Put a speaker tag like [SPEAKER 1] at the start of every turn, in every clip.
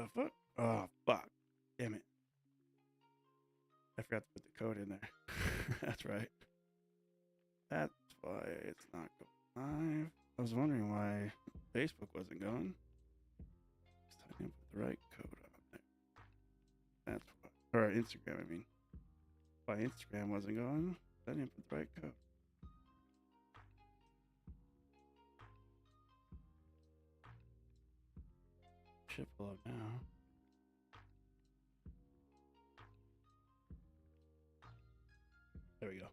[SPEAKER 1] The fuck? Oh, fuck. Damn it. I forgot to put the code in there. That's right. That's why it's not going live. I was wondering why Facebook wasn't going. I didn't put the right code on there. That's why. Or Instagram, I mean. Why Instagram wasn't going? I didn't put the right code. Should pull up now. There we go.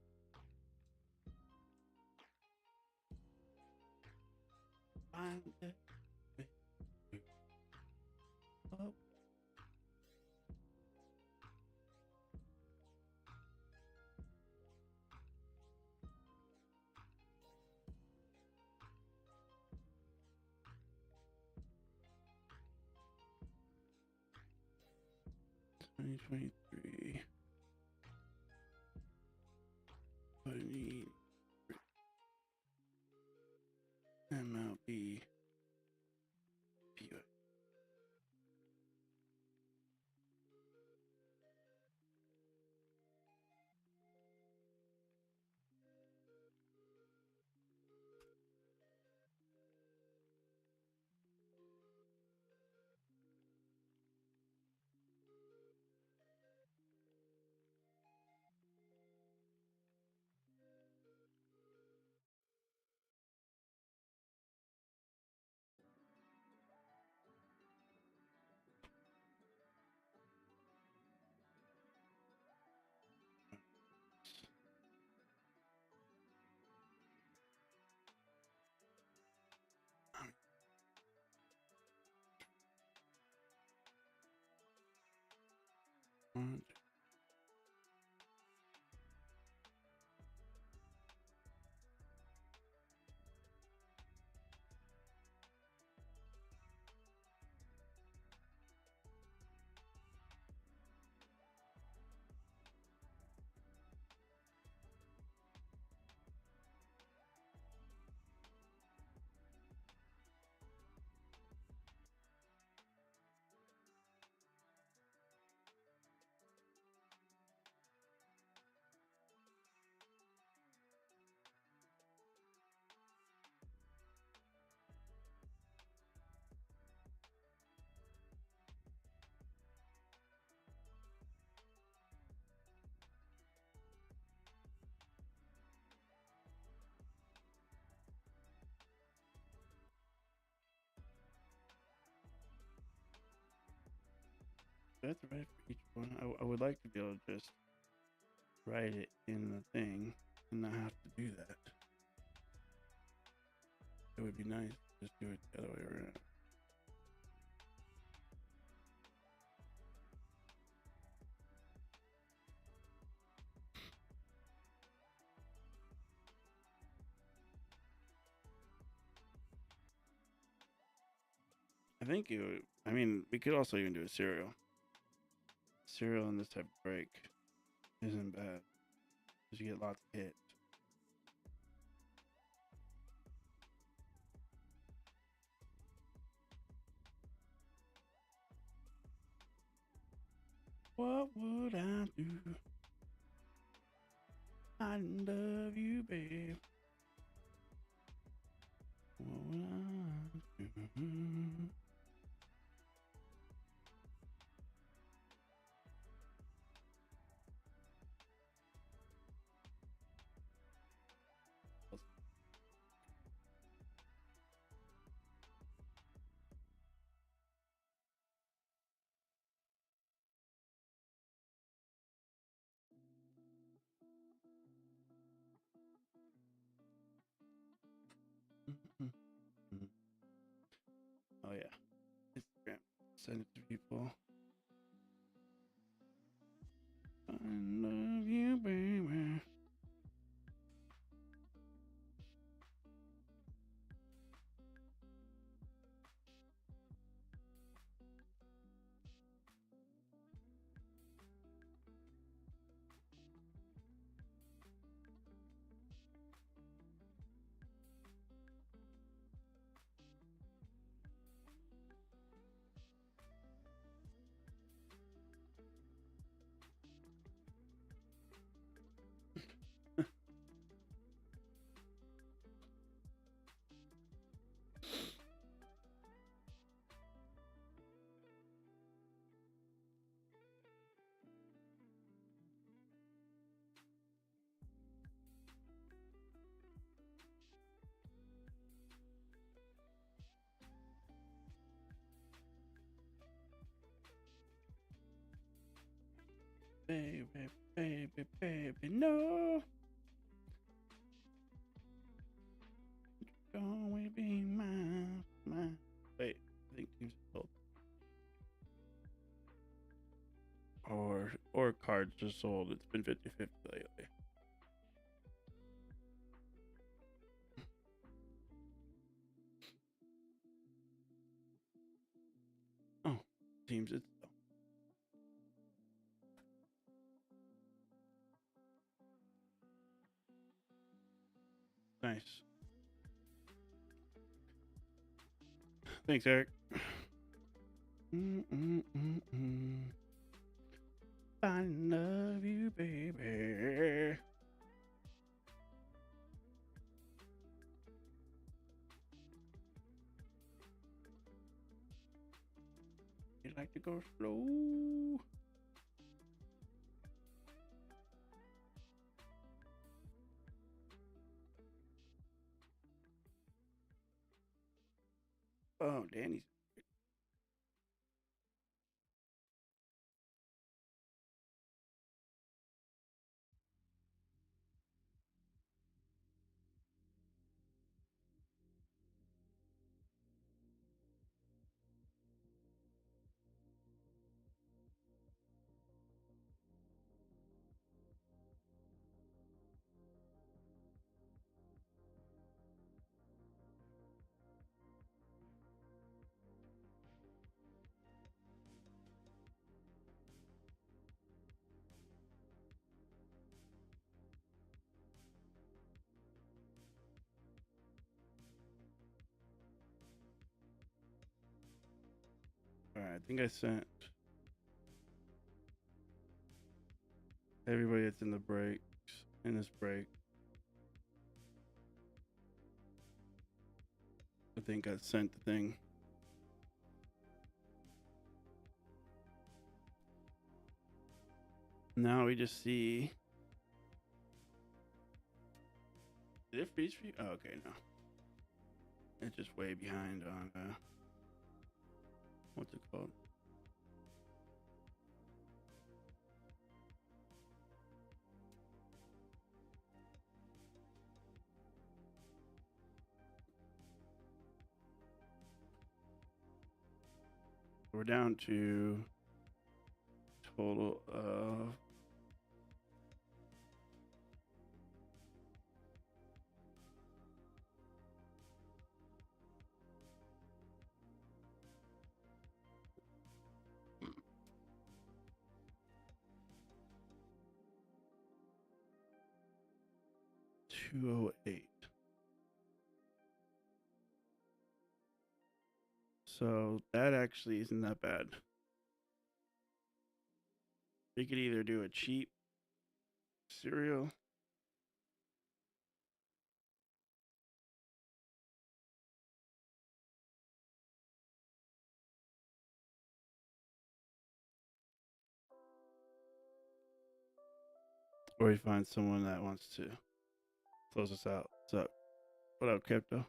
[SPEAKER 1] Find it. Oh. $2023. PANINI. MLB. PYT. That's right for each one. I would like to be able to just write it in the thing and not have to do that. It would be nice to just do it the other way around. I think it would, I mean, we could also even do a serial. Serial in this type of break isn't bad because you get lots of hits. What would I do? I love you, babe. What would I do? Oh yeah, Instagram. Send it to people. I love you, baby. baby, baby, baby, no. Don't we be mine, mine. Wait, I think teams are sold. Or cards just sold. It's been 50-50 lately. Oh, teams it's nice. Thanks, Eric. I love you, baby. You like to go slow? Oh, Danny's. All right, I think I sent everybody that's in the breaks in this break. I think I sent the thing. Now we just see. Did it freeze for you? Oh, okay, no. It's just way behind on what's it called? We're down to total of $208. So that actually isn't that bad. We could either do a cheap cereal or we find someone that wants to close us out. What's up? What up, crypto?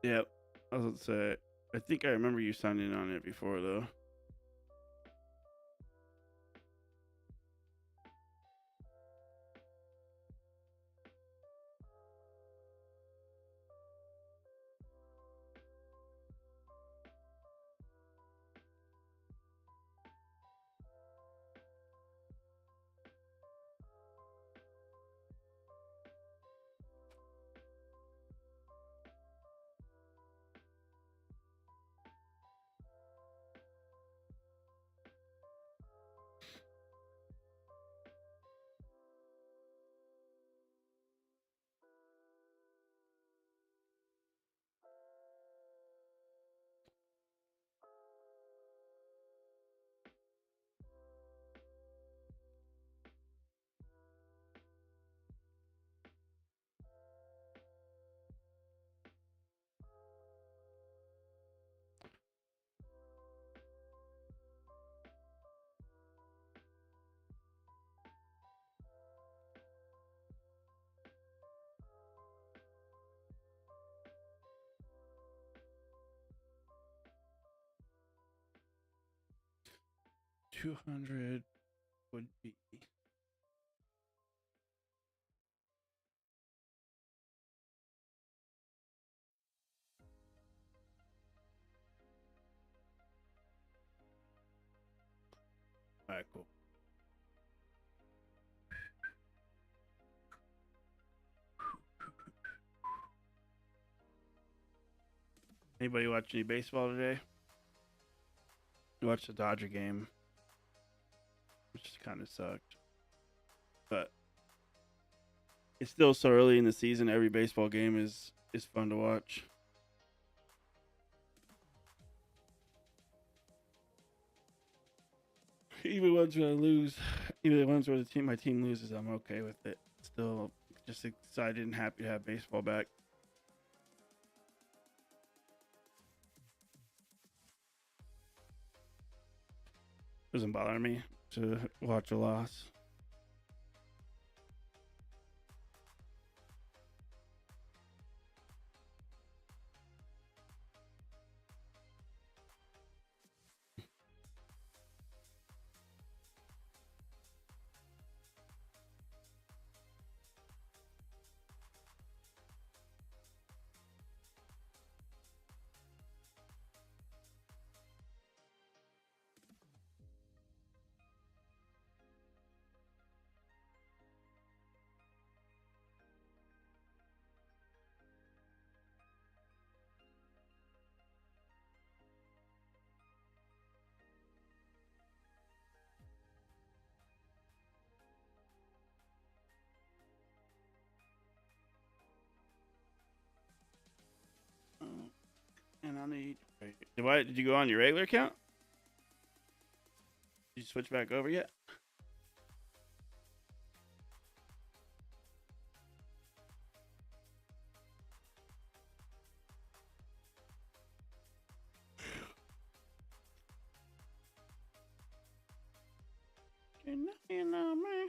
[SPEAKER 1] Yep. I was going to say, I think I remember you signing on it before, though. 200 would be. All right, cool. Anybody watch any baseball today? I watched the Dodger game, which kind of sucked. But it's still so early in the season. Every baseball game is fun to watch. Even ones where I lose, even the ones where my team loses, I'm okay with it. Still just excited and happy to have baseball back. Doesn't bother me to watch a loss. And I need. Did you go on your regular account? Did you switch back over yet? You know, man.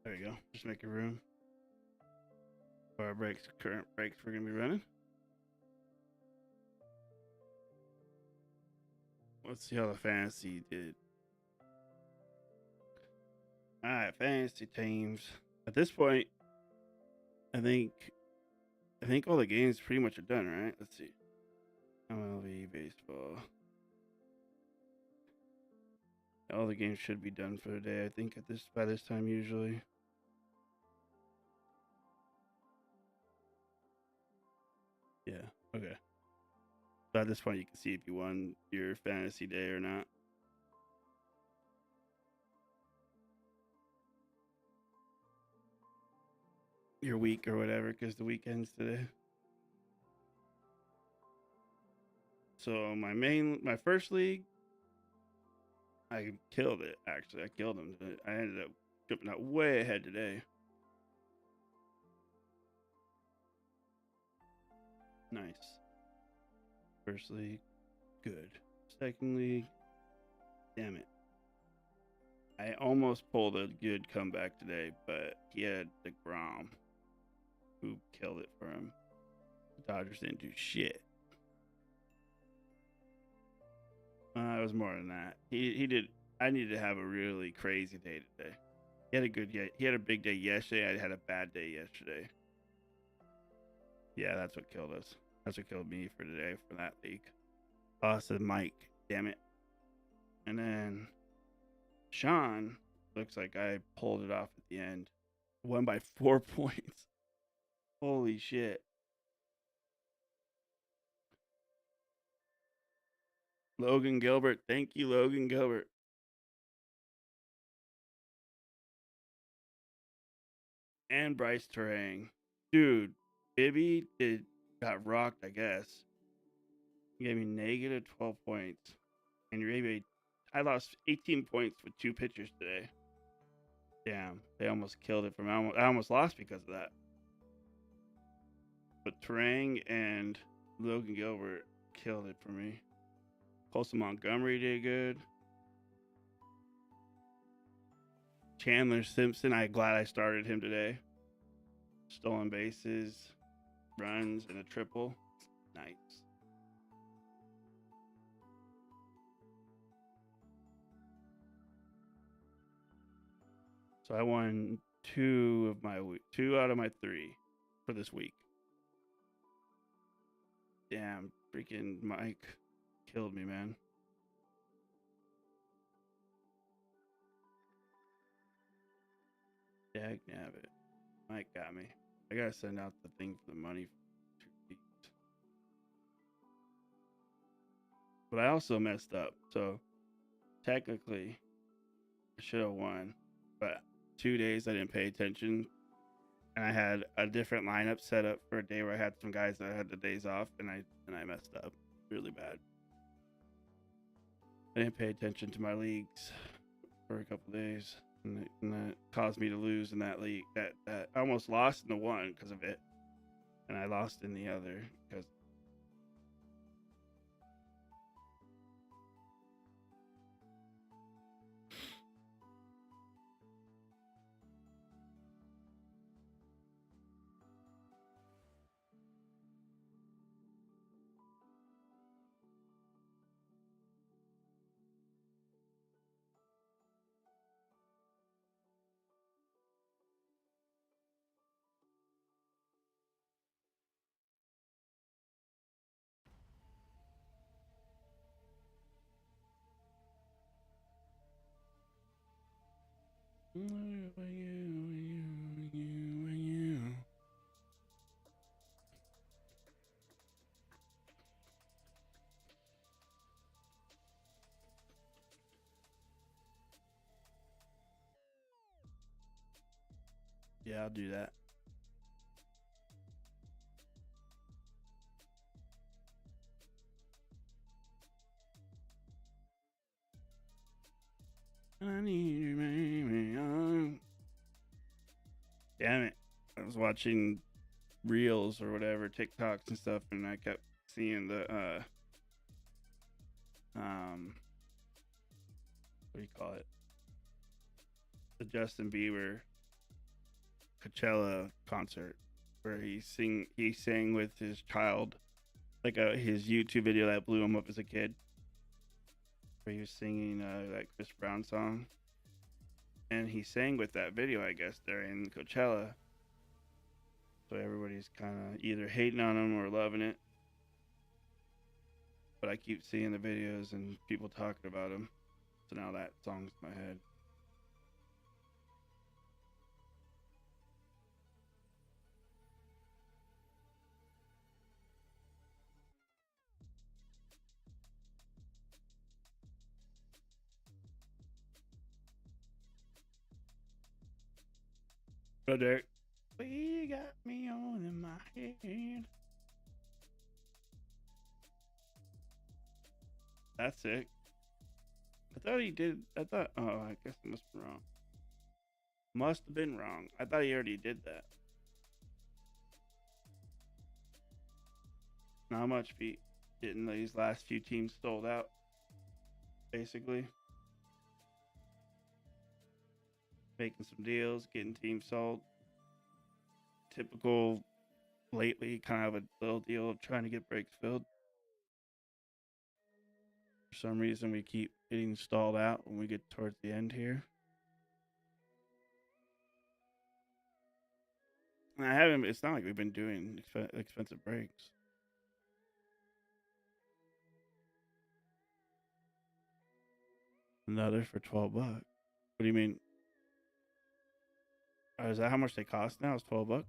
[SPEAKER 1] There you go. Just make a room for our breaks. Current breaks we're gonna be running. Let's see how the fantasy did. All right, fantasy teams. At this point, I think all the games pretty much are done, right? Let's see. MLB baseball. All the games should be done for the day. I think by this time usually. Yeah. Okay. So at this point, you can see if you won your fantasy day or not. Your week or whatever, because the weekend's today. So my first league, I killed it. Actually, I killed him. I ended up jumping out way ahead today. Nice. First league, good. Second league, damn it. I almost pulled a good comeback today, but he had DeGrom, who killed it for him. The Dodgers didn't do shit. It was more than that. He did. I needed to have a really crazy day today. He had a good he had a big day yesterday. I had a bad day yesterday. Yeah, that's what killed us. That's what killed me for today for that league. Oh, it said Mike. Damn it. And then Shaun looks like I pulled it off at the end. Won by 4 points. Holy shit. Logan Gilbert. Thank you, Logan Gilbert. And Bryce Terang. Dude, Bibby got rocked, I guess. He gave me negative 12 points. And Ray, I lost 18 points with 2 pitchers today. Damn, they almost killed it for me. I almost lost because of that. But Terang and Logan Gilbert killed it for me. Colson Montgomery did good. Chandler Simpson, I'm glad I started him today. Stolen bases, runs, and a triple. Nice. So I won 2 out of my 3 for this week. Damn, freaking Mike killed me, man. Dagnabbit. Mike got me. I gotta send out the thing for the money for 2 weeks. But I also messed up. So technically, I should have won. But 2 days I didn't pay attention. And I had a different lineup set up for a day where I had some guys that had the days off, and I messed up really bad. I didn't pay attention to my leagues for a couple days, and that caused me to lose in that league. That I almost lost in the one because of it, and I lost in the other because. Yeah, I'll do that. I need you, baby. Damn it. I was watching reels or whatever, TikToks and stuff, and I kept seeing the what do you call it? The Justin Bieber Coachella concert where he sang with his child, like his YouTube video that blew him up as a kid, where he was singing that Chris Brown song, and he sang with that video, I guess, during Coachella. So everybody's kind of either hating on him or loving it. But I keep seeing the videos and people talking about him, so now that song's in my head. But Derek, we got me on in my head. That's sick. I thought he did. I thought. Oh, I guess I must be wrong. Must have been wrong. I thought he already did that. Not much beat. Getting these last few teams sold out. Basically. Making some deals, getting teams sold. Typical lately, kind of a little deal of trying to get breaks filled. For some reason, we keep getting stalled out when we get towards the end here. I haven't. It's not like we've been doing expensive breaks. Another for $12. What do you mean? Is that how much they cost now? It's $12.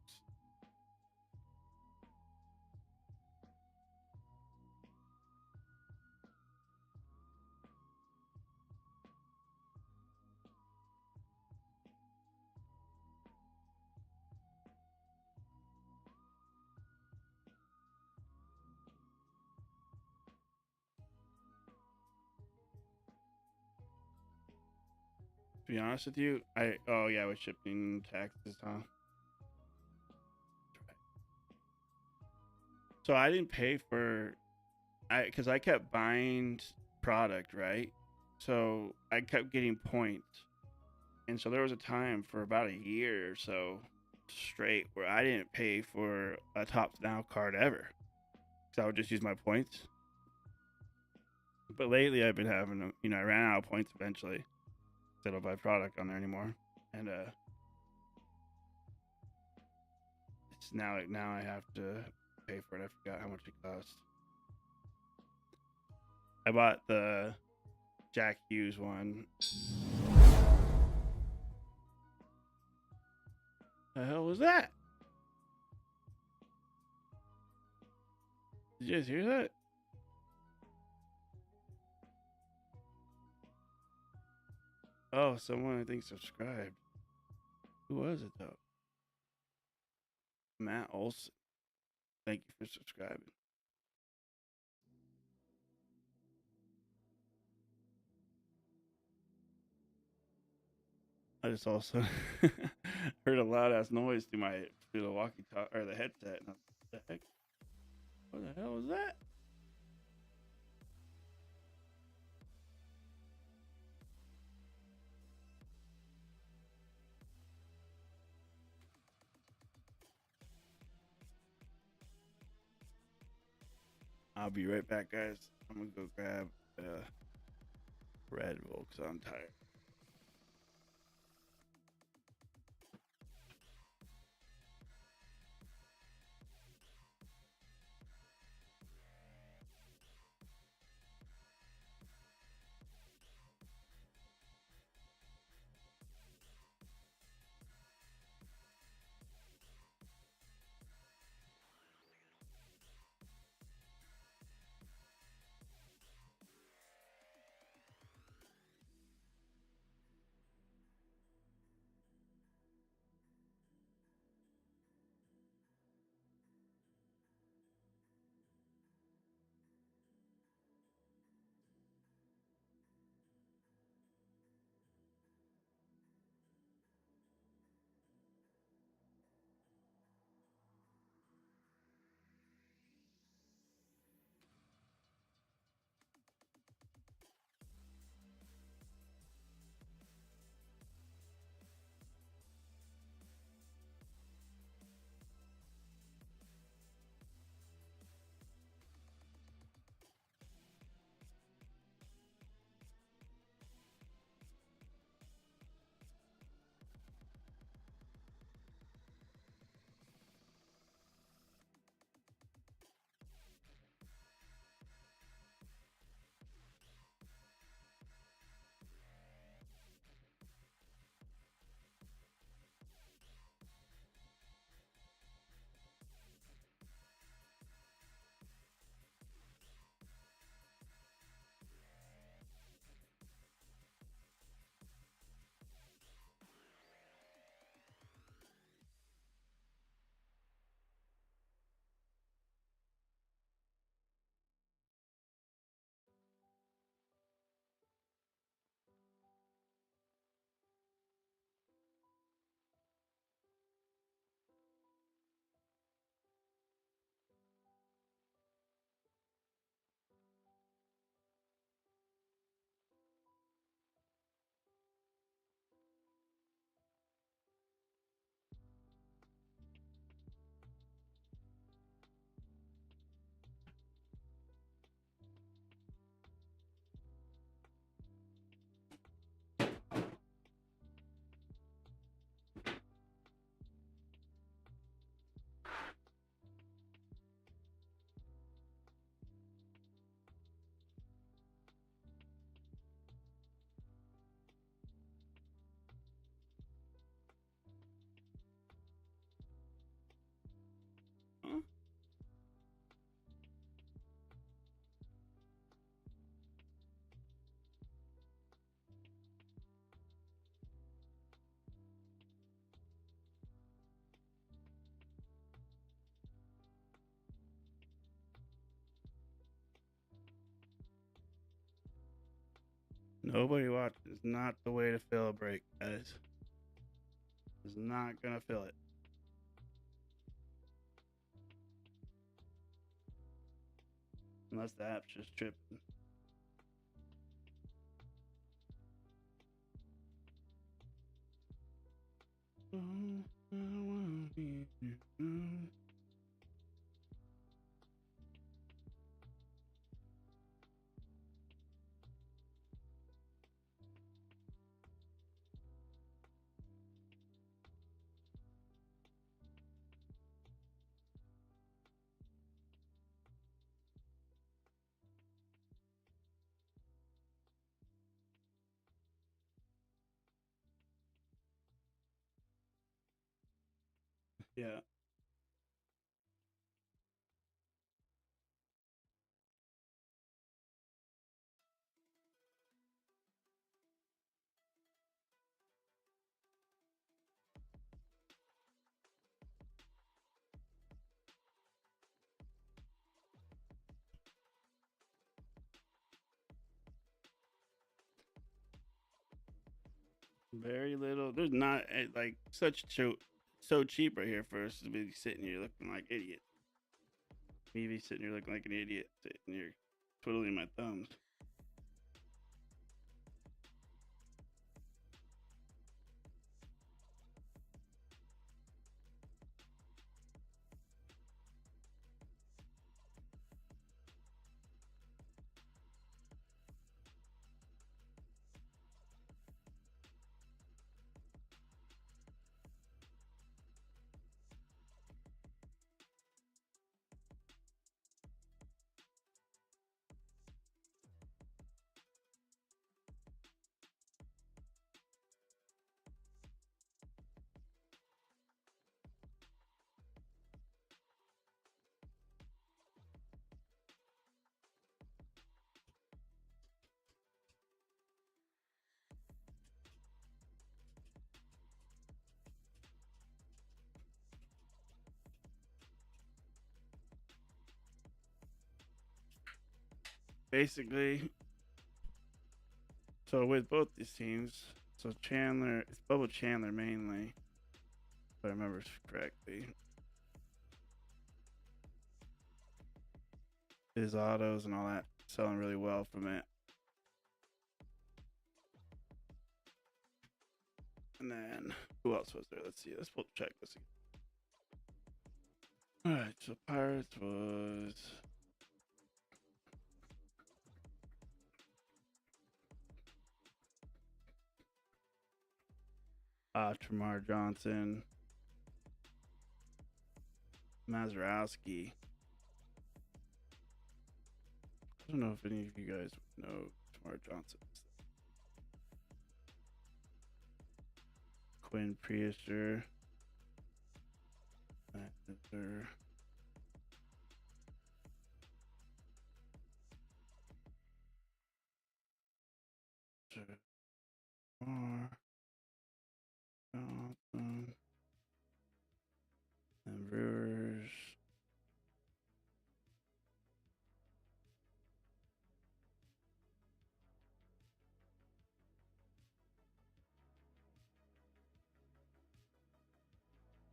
[SPEAKER 1] To be honest with you, oh yeah, with shipping taxes, huh? So I didn't pay for because I kept buying product, right? So I kept getting points, and so there was a time for about a year or so straight where I didn't pay for a Top Now card ever, because I would just use my points. But lately, I've been having, I ran out of points eventually. So I don't buy product on there anymore, and it's now I have to pay for it. I forgot how much it cost. I bought the Jack Hughes one. The hell was that? Did you guys hear that? Oh, someone I think subscribed. Who was it though? Matt Olson. Thank you for subscribing. I just also heard a loud ass noise through the walkie talkie or the headset. And I was like, what the heck? What the hell was that? I'll be right back, guys. I'm gonna go grab Red Bull because I'm tired. Nobody watching is not the way to fill a break, guys. Is not gonna fill it. Unless the app's just tripping. Yeah. Very little. There's not like such so cheap right here for us to be sitting here looking like idiots. Me be sitting here looking like an idiot, sitting here twiddling my thumbs. Basically, so with both these teams, so Chandler, it's Bubba Chandler mainly, if I remember correctly. His autos and all that selling really well from it. And then who else was there? Let's see. Let's check this again. All right, so Pirates was Tremar Johnson, Mazurowski. I don't know if any of you guys know Tremar Johnson. Quinn Priester. Tremar. Johnson. And Brewers.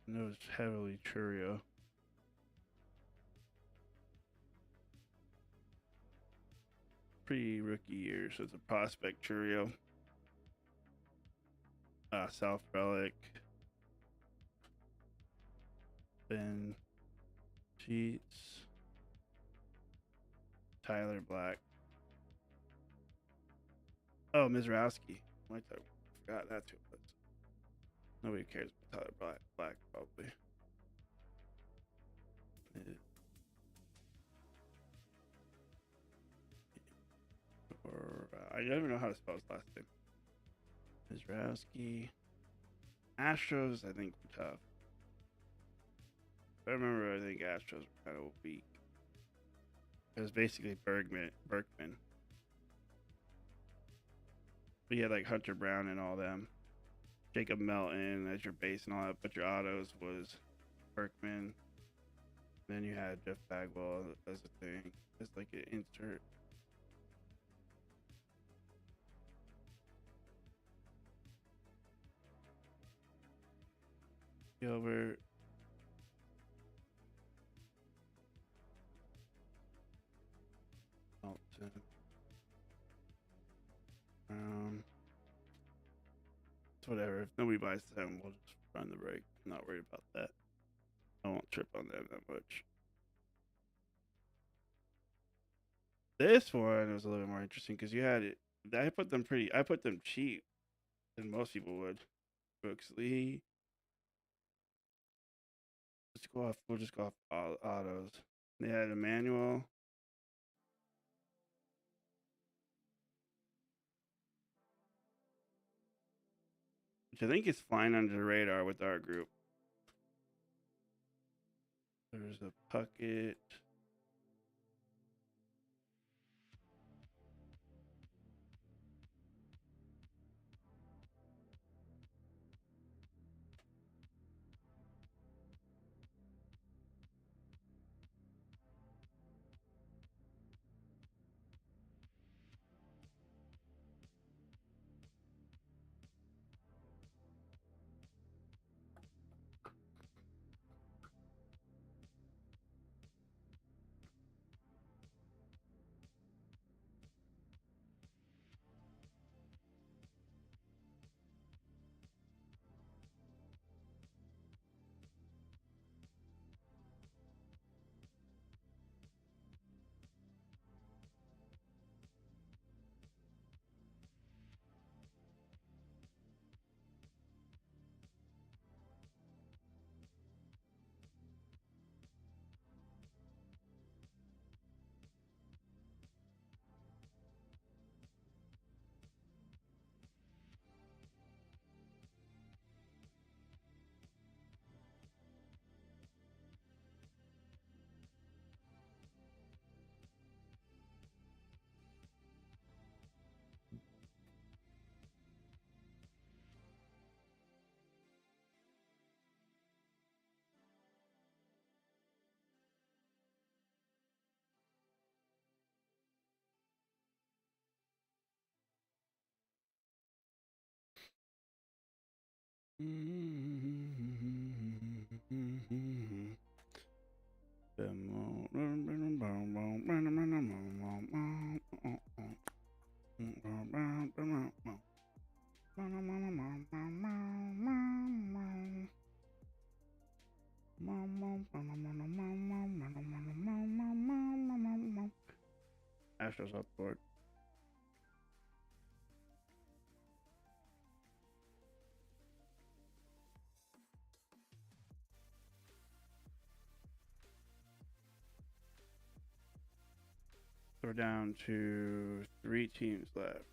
[SPEAKER 1] And it was heavily Churio. Pre-rookie year, so it's a prospect Churio. South Relic. Ben Sheets. Tyler Black. Oh, Mizrowski. I forgot that too. But nobody cares about Tyler Black probably. Or I don't even know how to spell his last name. Mizrowski. Astros, I think, were tough. I remember, I think Astros were kind of weak. It was basically Berkman. But you had like Hunter Brown and all them. Jacob Melton as your base and all that, but your autos was Berkman. Then you had Jeff Bagwell as a thing. It's like an insert. Gilbert. Alton. Brown. It's whatever. If nobody buys them, we'll just run the break. I'm not worried about that. I won't trip on them that much. This one was a little bit more interesting because you had it. I put them cheap than most people would. Brooks Lee. We'll just go off autos. They had Emmanuel. Which I think is flying under the radar with our group. There's a Puckett. Astros off the board. So we're down to 3 teams left.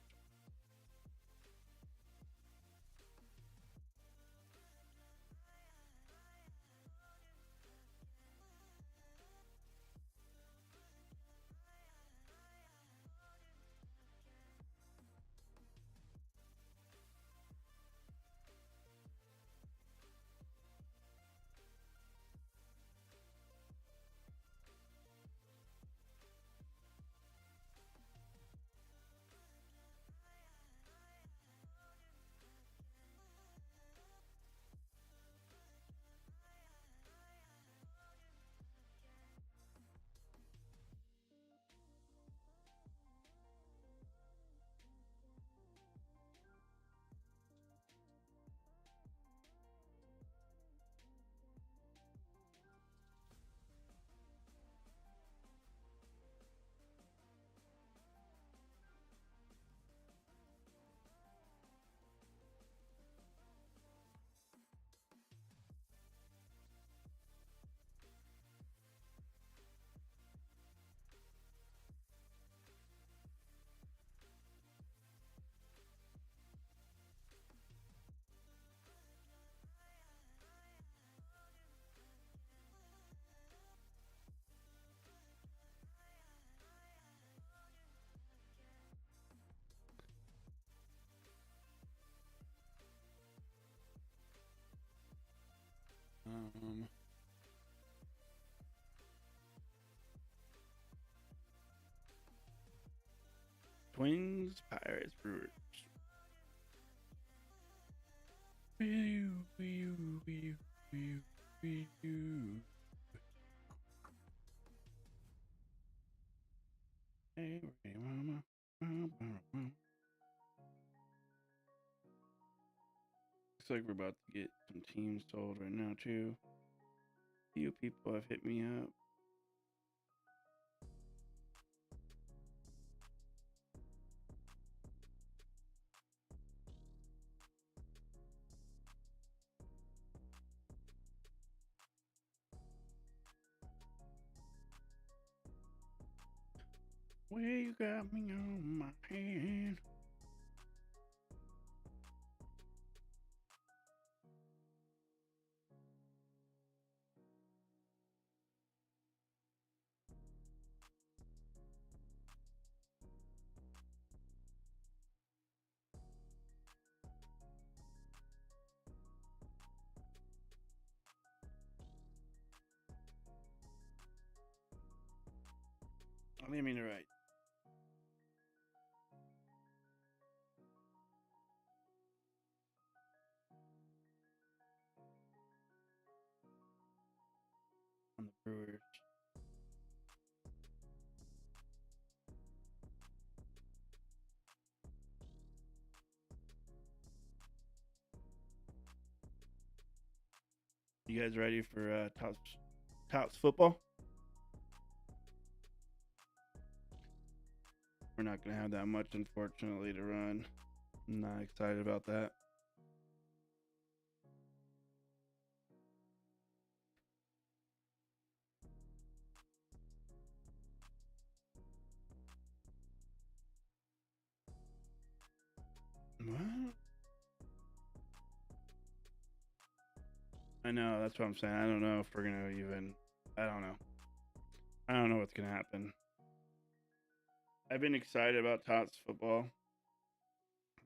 [SPEAKER 1] Twins, Pirates, Brewers. Hey, mama. Looks like we're about to get some teams sold right now too. Few people have hit me up. Well, you got me on my hand. I didn't mean to write. On the Brewers. You guys ready for Tops football? We're not gonna have that much, unfortunately, to run. I'm not excited about that. What? I know, that's what I'm saying. I don't know if we're gonna even. I don't know. I don't know what's gonna happen. I've been excited about Tots football,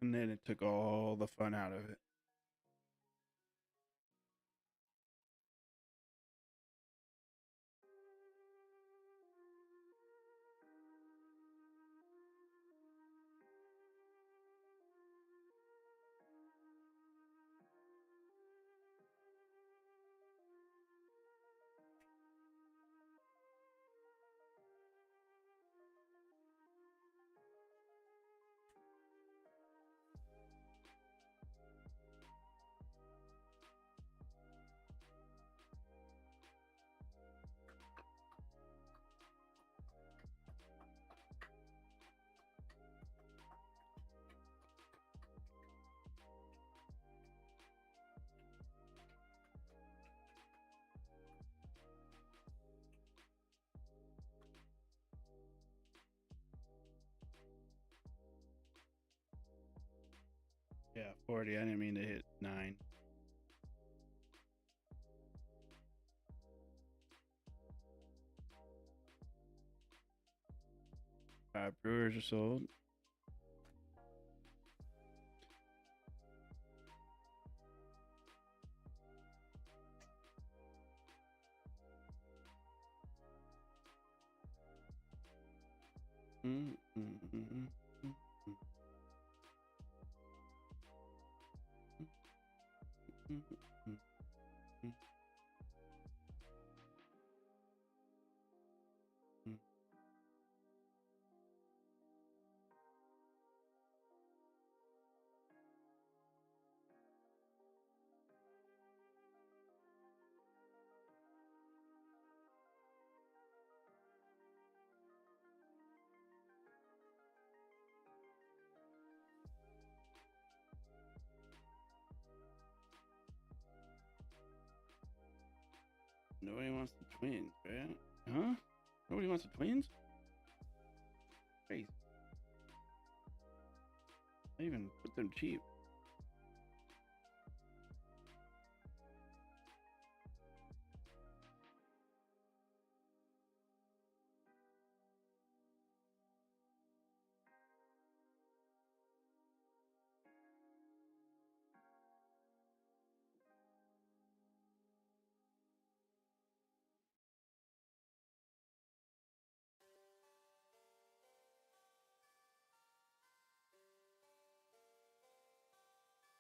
[SPEAKER 1] and then it took all the fun out of it. Yeah, 40. I didn't mean to hit 9. Brewers are sold. Nobody wants the Twins, right? Huh? Nobody wants the Twins? Crazy. I even put them cheap.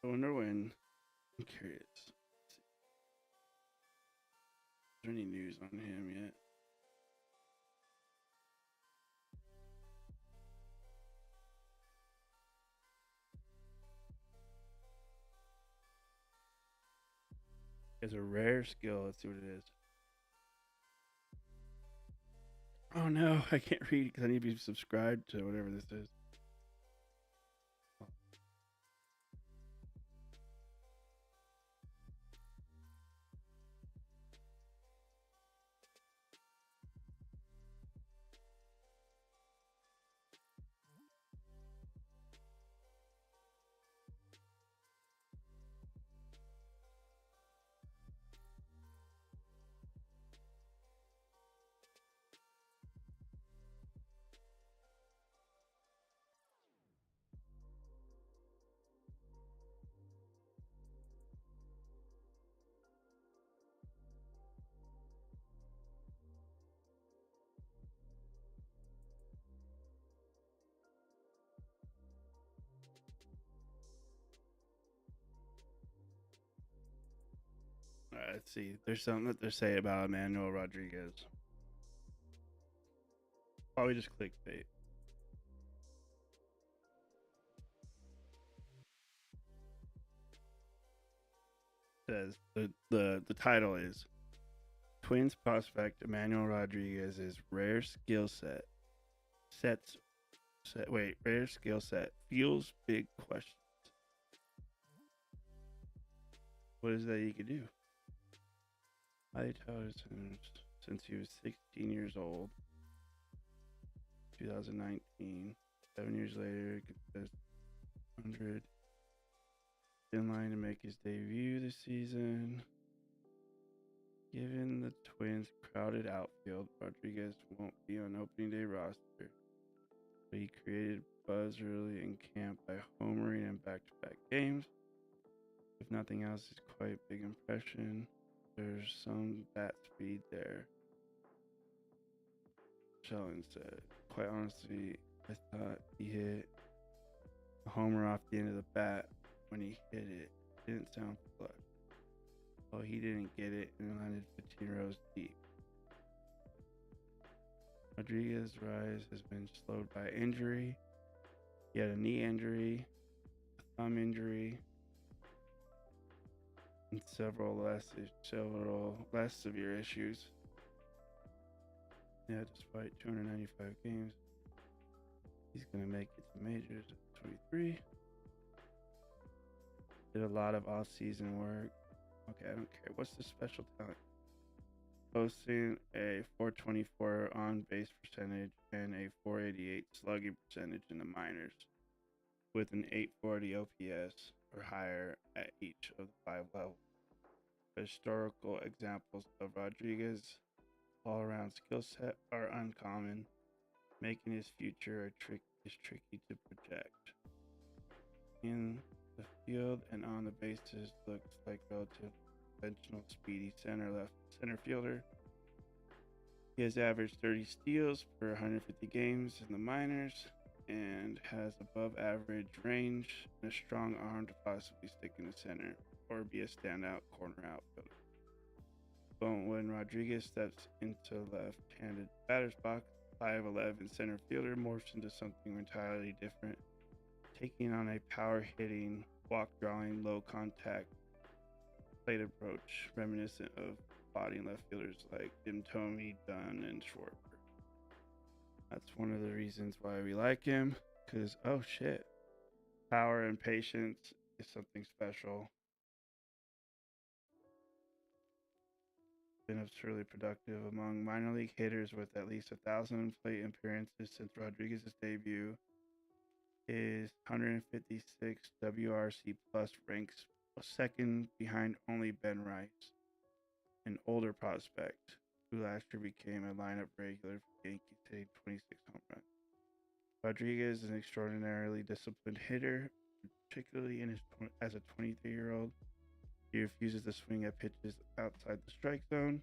[SPEAKER 1] I wonder when. I'm curious. there any news on him yet? It's a rare skill. Let's see what it is. Oh no, I can't read because I need to be subscribed to whatever this is. All right, let's see. There's something that they're saying about Emmanuel Rodriguez. Probably just clickbait. Says the title is Twins prospect Emmanuel Rodriguez's rare skill rare skill set fuels big questions. What is that you could do? I touted since he was 16 years old. 2019. 7 years later, gets 100 in line to make his debut this season. Given the Twins' crowded outfield, Rodriguez won't be on opening day roster, but he created buzz early in camp by homering in back-to-back games. If nothing else, it's quite a big impression. There's some bat speed there. Shaun said, quite honestly, I thought he hit a homer off the end of the bat when he hit it. Didn't sound flush. Well, he didn't get it and landed 15 rows deep. Rodriguez's rise has been slowed by injury. He had a knee injury, a thumb injury, and several less severe issues. Yeah, despite 295 games, he's going to make it to majors at 23. Did a lot of off-season work. Okay, I don't care. What's the special talent? Posting a 424 on-base percentage and a 488 slugging percentage in the minors, with an 840 OPS or higher at each of the 5 levels. Historical examples of Rodriguez's all-around skill set are uncommon, making his future tricky to project. In the field and on the bases, looks like relatively conventional, speedy center fielder. He has averaged 30 steals per 150 games in the minors and has above average range and a strong arm to possibly stick in the center or be a standout corner outfielder. But when Rodriguez steps into left-handed batter's box, 5'11" center fielder morphs into something entirely different, taking on a power-hitting, walk-drawing, low-contact plate approach reminiscent of spotting left fielders like Dimtomi, Dunn, and Schwarber. That's one of the reasons why we like him, because, oh shit, power and patience is something special. Been absurdly productive among minor league hitters with at least 1,000 plate appearances since Rodriguez's debut. His 156 WRC plus ranks second behind only Ben Rice, an older prospect who last year became a lineup regular for the Yankees, hitting 26 home runs. Rodriguez is an extraordinarily disciplined hitter, particularly as a 23-year-old. He refuses to swing at pitches outside the strike zone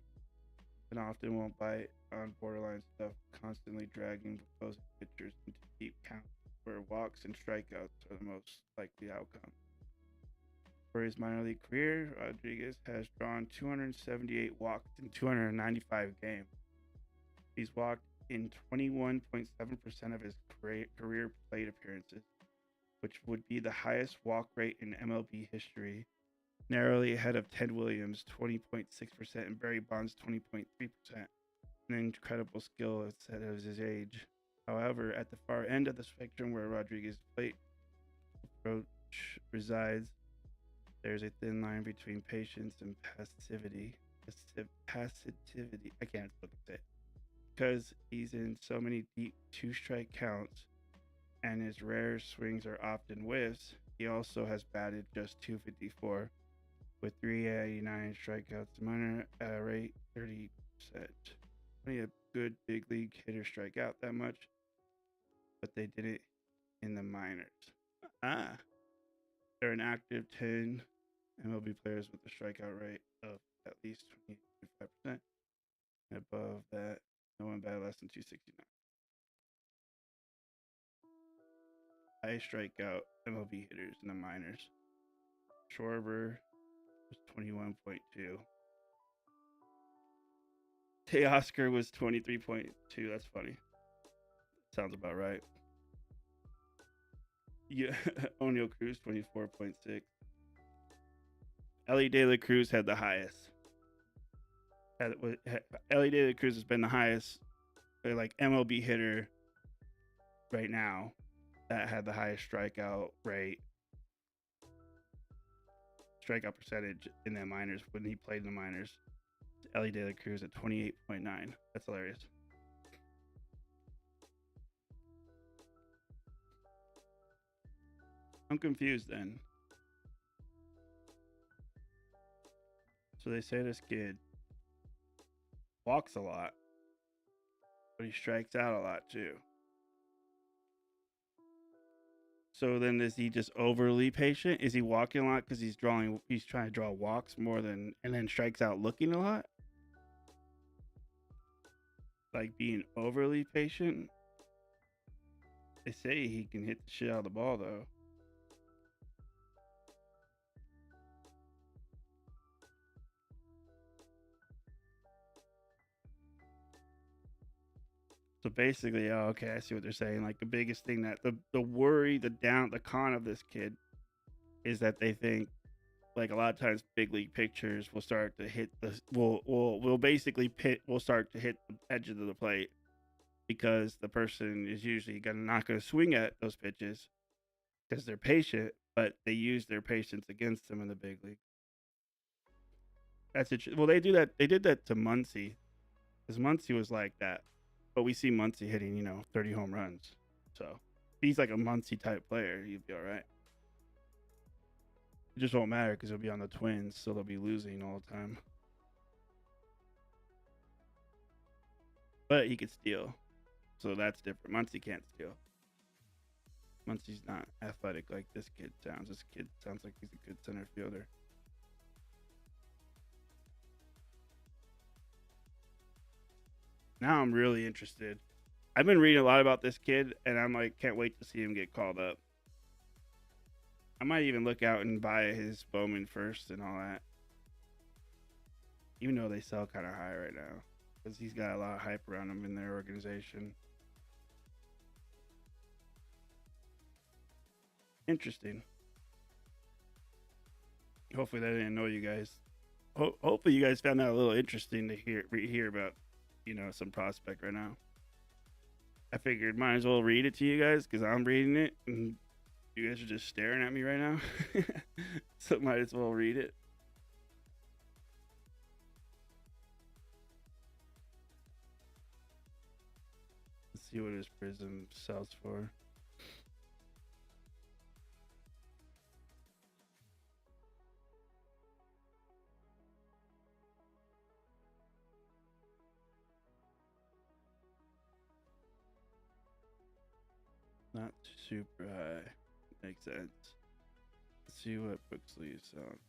[SPEAKER 1] and often won't bite on borderline stuff, constantly dragging opposing pitchers into deep counts where walks and strikeouts are the most likely outcome. For his minor league career, Rodriguez has drawn 278 walks in 295 games. He's walked in 21.7% of his career plate appearances, which would be the highest walk rate in MLB history, narrowly ahead of Ted Williams' 20.6% and Barry Bonds' 20.3%. An incredible skill at his age. However, at the far end of the spectrum where Rodriguez's plate approach resides, there's a thin line between patience and passivity. Passivity. I can't look at it. Because he's in so many deep two-strike counts and his rare swings are often whiffs, he also has batted just .254 with 389 strikeouts to minor at a rate 30%. Only a good big league hitter strike out that much, but they did it in the minors. They're an active 10 MLB players with a strikeout rate of at least 25%. Above that, no one batted less than 269. High strikeout MLB hitters in the minors. Schwarber was 21.2. Teoscar was 23.2. That's funny. Sounds about right. Yeah, O'Neal Cruz 24.6. Ellie De La Cruz had the highest. Ellie De La Cruz has been the highest, like MLB hitter right now that had the highest strikeout percentage in the minors when he played in the minors. Ellie De La Cruz at 28.9. That's hilarious. I'm confused then. So they say this kid walks a lot, but he strikes out a lot too. So then is he just overly patient? Is he walking a lot because he's trying to draw walks more than, and then strikes out looking a lot? Like being overly patient? They say he can hit the shit out of the ball though. So basically, oh, okay, I see what they're saying. Like the biggest thing that the worry, the con of this kid is that they think like a lot of times big league pitchers will start to hit will basically will start to hit the edge of the plate because the person is usually not going to swing at those pitches because they're patient, but they use their patience against them in the big league. That's it. Well, they do that. They did that to Muncy because Muncy was like that. But we see Muncy hitting, 30 home runs. So if he's like a Muncy type player, he'd be all right. It just won't matter because he'll be on the Twins, so they'll be losing all the time. But he could steal. So that's different. Muncy can't steal. Muncy's not athletic like this kid sounds. This kid sounds like he's a good center fielder. Now I'm really interested. I've been reading a lot about this kid, and I'm like, can't wait to see him get called up. I might even look out and buy his Bowman first and all that. Even though they sell kind of high right now. Because he's got a lot of hype around him in their organization. Interesting. Hopefully that didn't annoy you guys. Hopefully you guys found that a little interesting to hear about, some prospect right now. I figured might as well read it to you guys because I'm reading it and you guys are just staring at me right now. So might as well read it. Let's see what his PRIZM sells for. Not super high. Makes sense. Let's see what Brooksley is selling.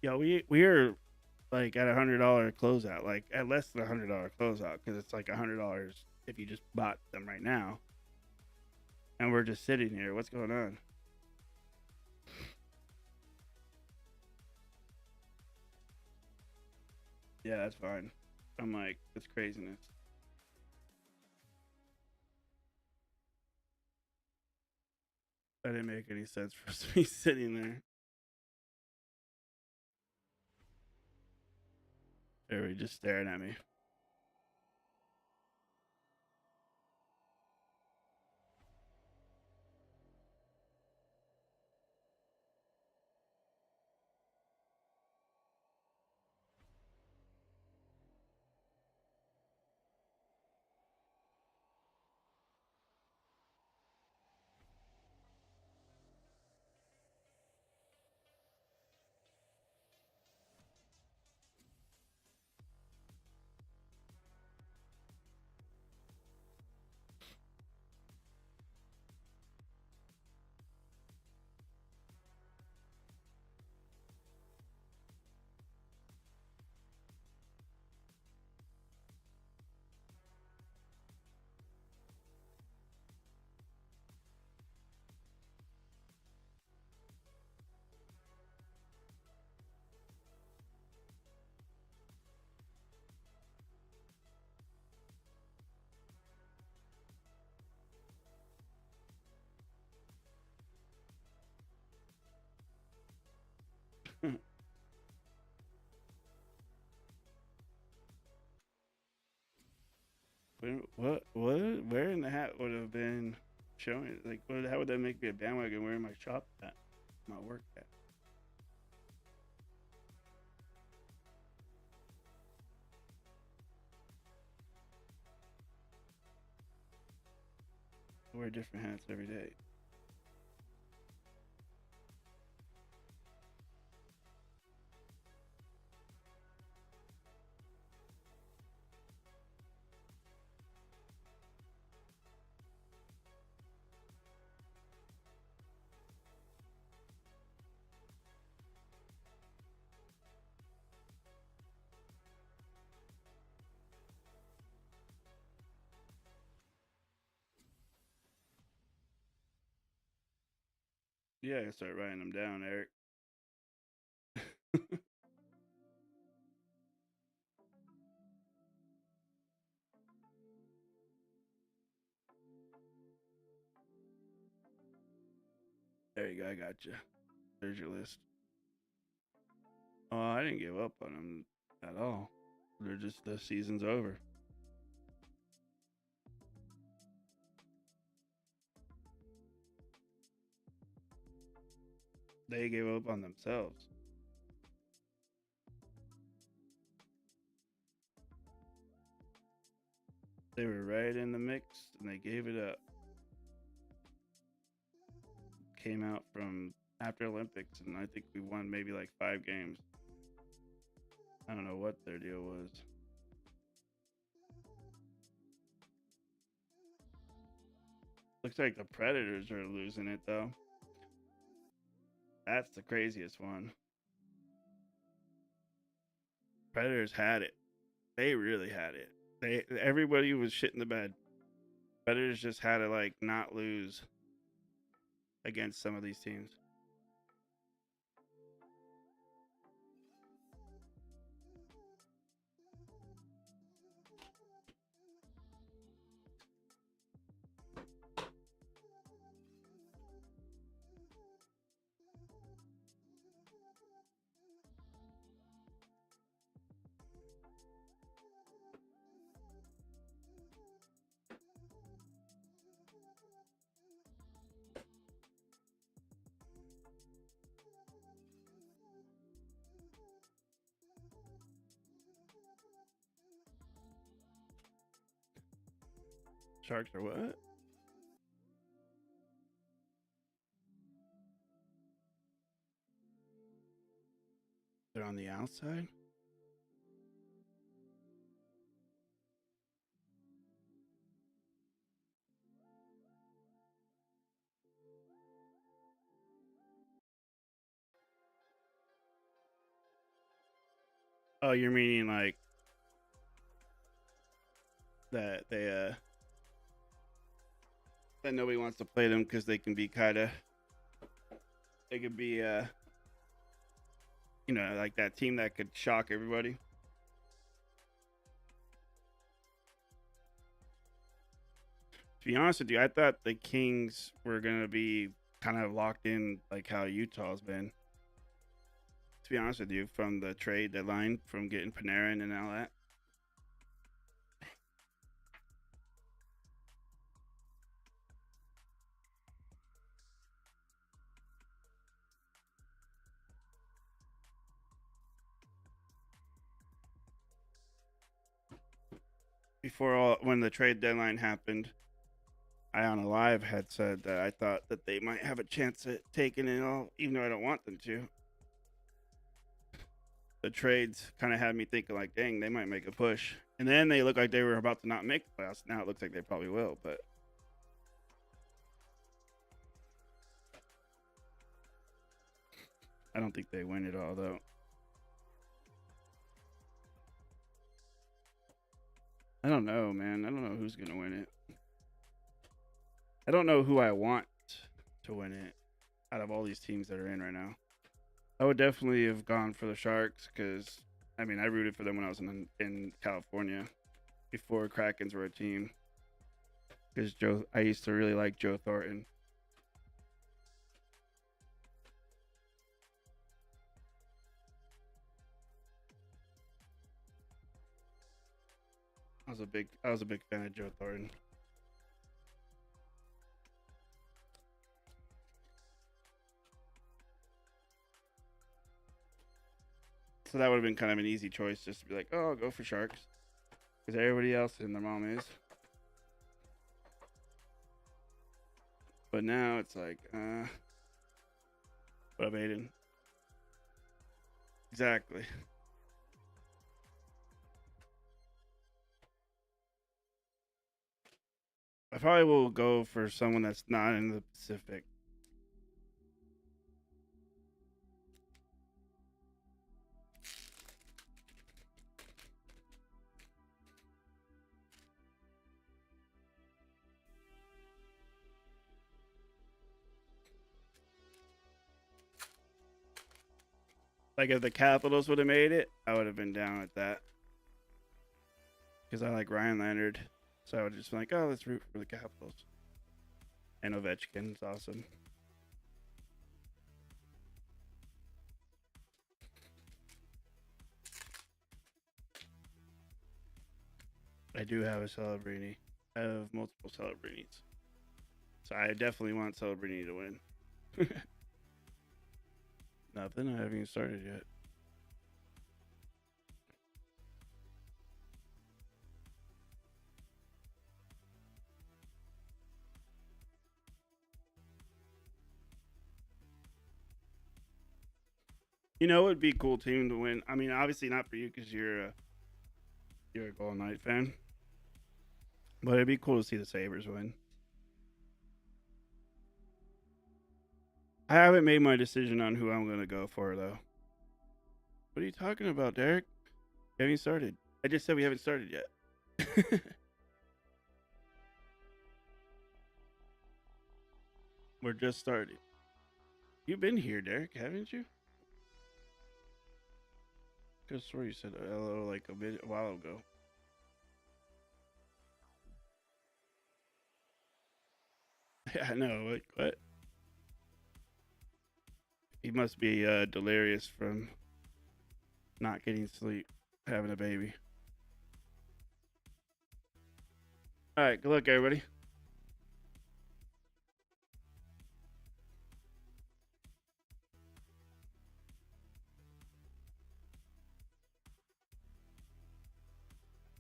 [SPEAKER 1] Yeah, we are like at $100 closeout, like at less than $100 closeout, because it's like $100 if you just bought them right now. And we're just sitting here. What's going on? Yeah, that's fine. I'm like, it's craziness. That didn't make any sense for us to be sitting there. They're just staring at me. What? Where in the hat would have been showing? Like, how would that make me a bandwagon? Where my shop at? My work at? I wear different hats every day. Yeah, I start writing them down, Eric. There you go. I got you. There's your list. Oh, I didn't give up on them at all. They're just the season's over. They gave up on themselves. They were right in the mix and they gave it up. Came out from after Olympics and I think we won maybe like 5 games. I don't know what their deal was. Looks like the Predators are losing it though. That's the craziest one. Predators had it. They really had it. Everybody was shit in the bed. Predators just had to like not lose against some of these teams. Sharks are what? They're on the outside? Oh, you're meaning like that that nobody wants to play them because they can be kind of, they could be like that team that could shock everybody. To be honest with you, I thought the Kings were gonna be kind of locked in like how Utah's been. To be honest with you, from the trade deadline, from getting Panarin and all that. Before all, when the trade deadline happened, I on a live had said that I thought that they might have a chance at taking it all, even though I don't want them to. The trades kind of had me thinking like, dang, they might make a push. And then they looked like they were about to not make the playoffs. Now it looks like they probably will, but I don't think they win it all though. I don't know, man. I don't know who's gonna win it. I don't know who I want to win it out of all these teams that are in right now. I would definitely have gone for the Sharks because, I mean, I rooted for them when I was in California before Krakens were a team. Because I used to really like Joe Thornton. I was a big fan of Joe Thornton. So that would have been kind of an easy choice, just to be like, oh, I'll go for Sharks, because everybody else in their mom is. But now it's like, what up, Aiden? Exactly. I probably will go for someone that's not in the Pacific. Like if the Capitals would have made it, I would have been down with that. Because I like Ryan Leonard. So I would just be like, oh, let's root for the Capitals. And Ovechkin's awesome. I do have a Celebrini. I have multiple Celebrinis. So I definitely want Celebrini to win. Nothing. I haven't even started yet. You know, it would be a cool team to win. I mean, obviously not for you because you're a Golden Knight fan, but it'd be cool to see the Sabres win. I haven't made my decision on who I'm gonna go for though. What are you talking about, Derek? We haven't started. I just said we haven't started yet. We're just starting. You've been here, Derek, haven't you? I swear you said hello like a while ago. Yeah, I know. What? He must be delirious from not getting sleep, having a baby. All right, good luck, everybody.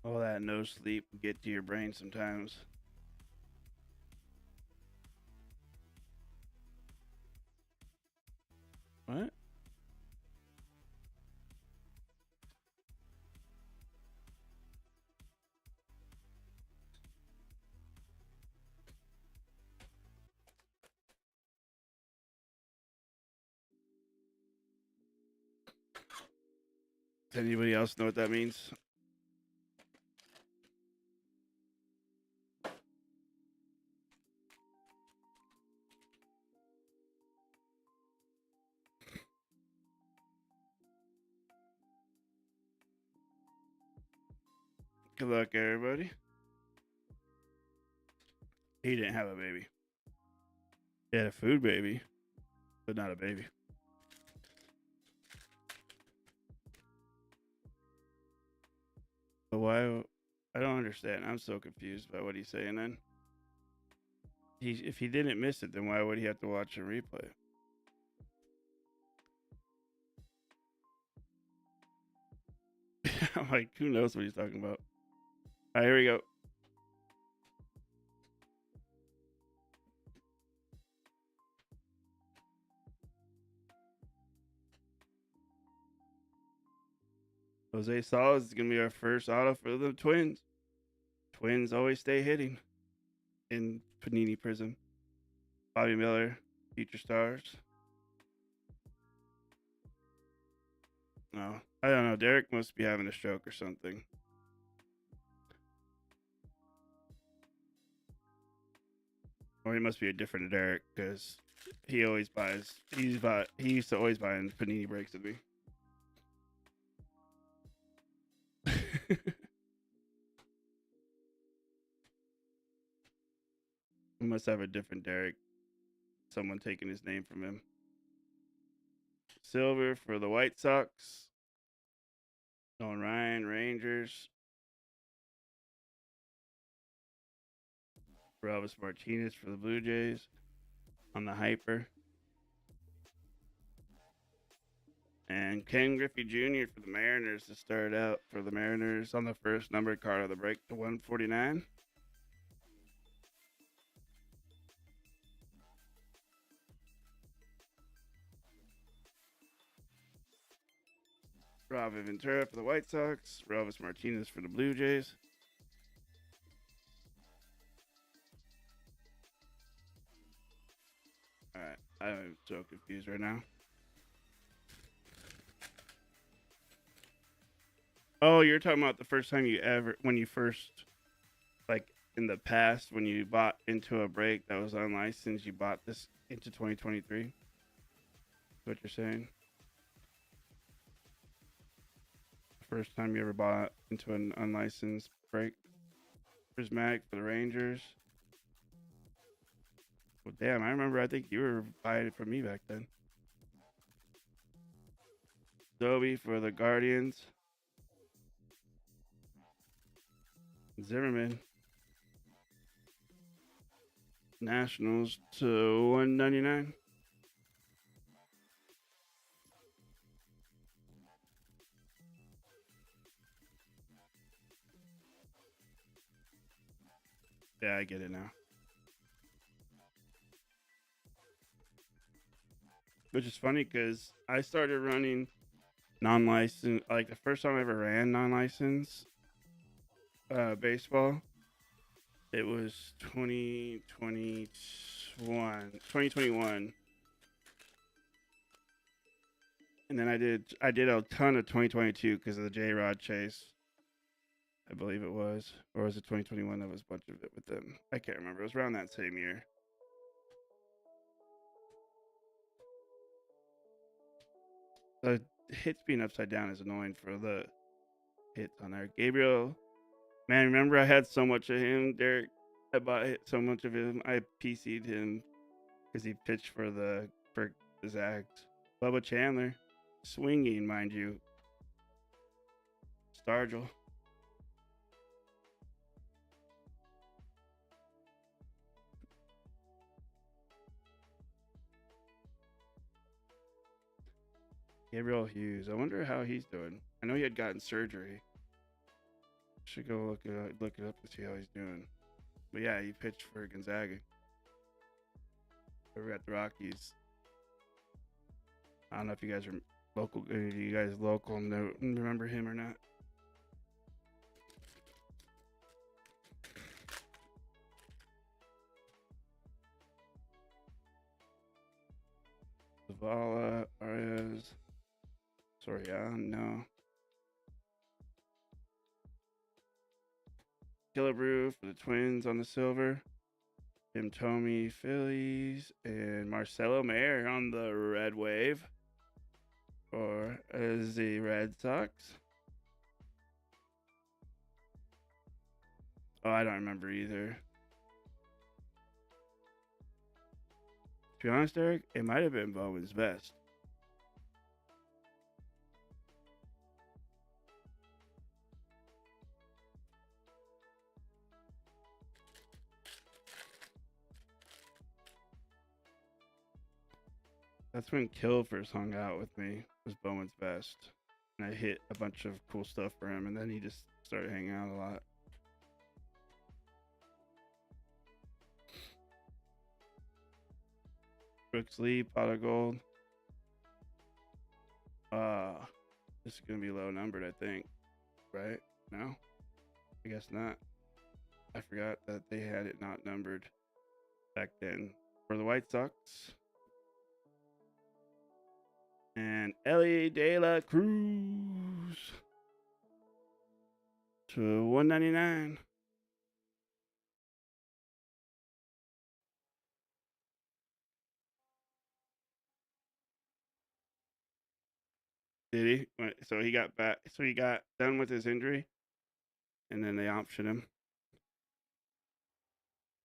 [SPEAKER 1] All that no sleep can get to your brain sometimes. What? Does anybody else know what that means? Good luck, everybody. He didn't have a baby. He had a food baby, but not a baby. But why? I don't understand. I'm so confused by what he's saying then. If he didn't miss it, then why would he have to watch a replay? I'm like, who knows what he's talking about? All right, here we go. Jose Salas is going to be our first auto for the Twins. Twins always stay hitting in Panini PRIZM. Bobby Miller, Future Stars. No, I don't know. Derek must be having a stroke or something. Or he must be a different Derek because he always buys. He used to always buy in Panini breaks with me. He must have a different Derek. Someone taking his name from him. Silver for the White Sox. Nolan Ryan, Rangers. Elvis Martinez for the Blue Jays on the Hyper. And Ken Griffey Jr. for the Mariners to start out for the Mariners on the first numbered card of the break to 149. Robin Ventura for the White Sox. Elvis Martinez for the Blue Jays. All right, I'm so confused right now. Oh, you're talking about the first time when you first, like in the past, when you bought into a break that was unlicensed, you bought this into 2023? What you're saying? First time you ever bought into an unlicensed break? Prismatic for the Rangers. Well, damn, I remember. I think you were buying it from me back then. Dobie for the Guardians. Zimmerman. Nationals to 199. Yeah, I get it now. Which is funny because I started running non-licensed, like the first time I ever ran non-licensed baseball, it was 2021. And then I did a ton of 2022 because of the J-Rod chase. I believe it was. Or was it 2021? That was a bunch of it with them. I can't remember. It was around that same year. The hits being upside down is annoying for the hits on there. Gabriel, man, remember I had so much of him, Derek? I bought so much of him. I PC'd him because he pitched for the Zags. Bubba Chandler, swinging, mind you. Stargell. Gabriel Hughes. I wonder how he's doing. I know he had gotten surgery. Should go look it up to see how he's doing. But yeah, he pitched for Gonzaga. We got the Rockies. I don't know if you guys are local. You guys local remember him or not? Zavala, Arias, Soriano. Killebrew for the Twins on the silver. Tim Tomey, Phillies, and Marcelo Mayer on the red wave for the Red Sox. Oh, I don't remember either. To be honest, Eric, it might have been Bowman's best. That's when Kill first hung out with me, was Bowman's best. And I hit a bunch of cool stuff for him, and then he just started hanging out a lot. Brooks Lee, pot of gold. This is going to be low numbered, I think. Right? No? I guess not. I forgot that they had it not numbered back then. For the White Sox. And Ellie De La Cruz to 199. Did he? So he got back. So he got done with his injury, and then they optioned him.